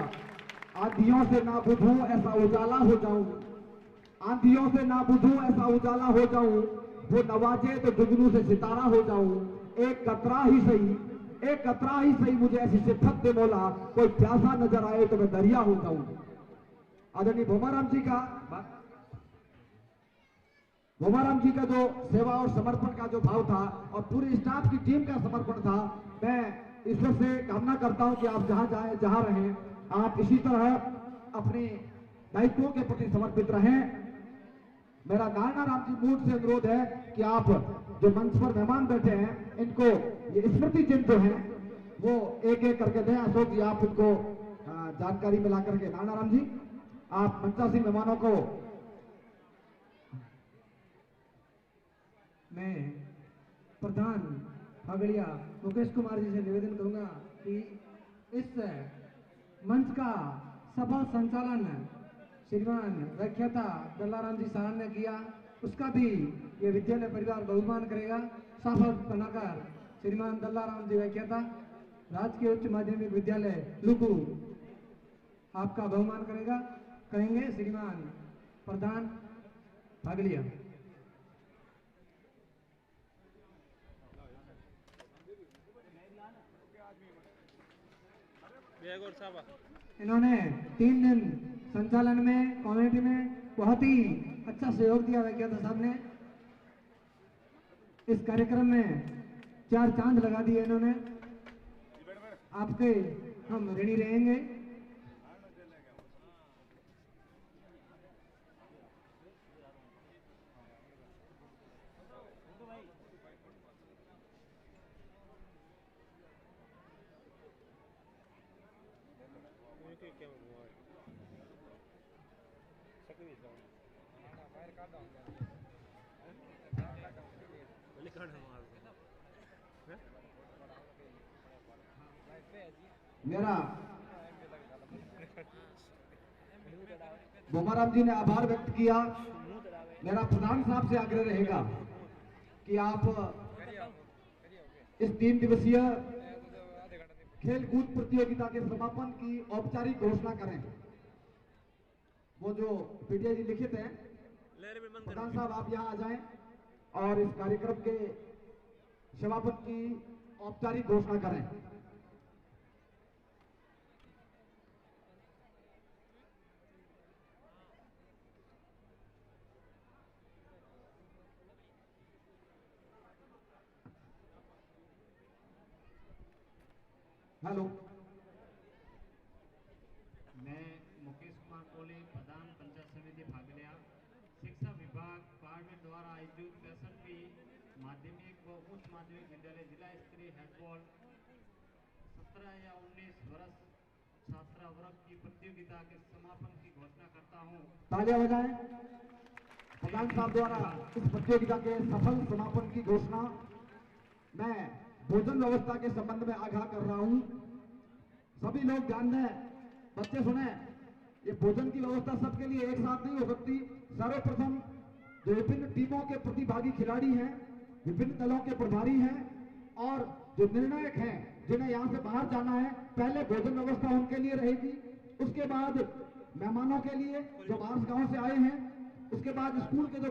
आंधियों से ना बुझूं ऐसा उजाला हो जाऊं, आंधियों से ना बुझूं ऐसा उजाला हो जाऊं, वो नवाजे तो जुगनू से सितारा हो जाऊं। एक कतरा ही सही मुझे ऐसी सिद्धत दे मौला, कोई प्यासा नजर आए तो मैं दरिया हो जाऊं। आदरणीय भोमाराम जी का जो सेवा और समर्पण का जो भाव था और पूरे स्टाफ की टीम का समर्पण था, मैं ईश्वर से कामना करता हूं कि आप जहां जाएं, जहां रहें, आप इसी तरह अपने दायित्वों के प्रति समर्पित रहें। मेरा नारायण राम जी मूड से अनुरोध है कि आप जो मंच पर मेहमान बैठे हैं इनको ये स्मृति चिन्ह जो है वो एक एक करके दें। अशोक जी आप उनको जानकारी मिला करके, नारायण राम जी आप मंचासीन मेहमानों को। मैं प्रधान फागड़िया मुकेश कुमार जी से निवेदन करूंगा कि इस मंच का सफल संचालन श्रीमान व्याख्याता दल्लाराम जी साहब ने किया, उसका भी ये विद्यालय परिवार बहुमान करेगा। सफल बनाकर श्रीमान दल्लाराम जी व्याख्याता राजकीय उच्च माध्यमिक विद्यालय लुकू आपका बहुमान करेंगे श्रीमान प्रधान फागलिया। इन्होंने 3 दिन संचालन में कमेटी में बहुत ही अच्छा सहयोग दिया व्याख्याता साहब ने। इस कार्यक्रम में 4 चांद लगा दिए इन्होंने। आपके हम ऋणी रहेंगे। मेरा बोमाराम जी ने आभार व्यक्त किया। मेरा प्रधान साहब से आग्रह रहेगा कि आप इस 3 दिवसीय खेल कूद प्रतियोगिता के समापन की औपचारिक घोषणा करें। वो जो पीटीआई जी लिखित हैं, प्रधान साहब आप यहाँ आ जाएं और इस कार्यक्रम के समापन की औपचारिक घोषणा करें। हेलो, मैं मुकेश कुमार कोहली, प्रधान पंचायत समिति फागलिया, शिक्षा विभाग बाड़मेर द्वारा आयोजित 63वीं माध्यमिक व उच्च माध्यमिक विद्यालय जिला स्तरीय हैंडबॉल 17 या 19 वर्ष छात्रा वर्ग की प्रतियोगिता के समापन की घोषणा करता हूँ। तालियां बजाएं। प्रधान साहब द्वारा इस प्रतियोगिता के सफल समापन की घोषणा। मैं भोजन व्यवस्था के संबंध में आगाह कर रहा हूं, सभी लोग ध्यान दें, बच्चे सुने। ये भोजन की व्यवस्था सबके लिए एक साथ नहीं हो सकती। सर्वप्रथम जो विभिन्न टीमों के प्रतिभागी खिलाड़ी हैं, विभिन्न दलों के प्रभारी हैं और जो निर्णायक हैं जिन्हें यहाँ से बाहर जाना है, पहले भोजन व्यवस्था उनके लिए रहेगी। उसके बाद मेहमानों के लिए जो बाहर गांव से आए हैं, उसके बाद स्कूल के जो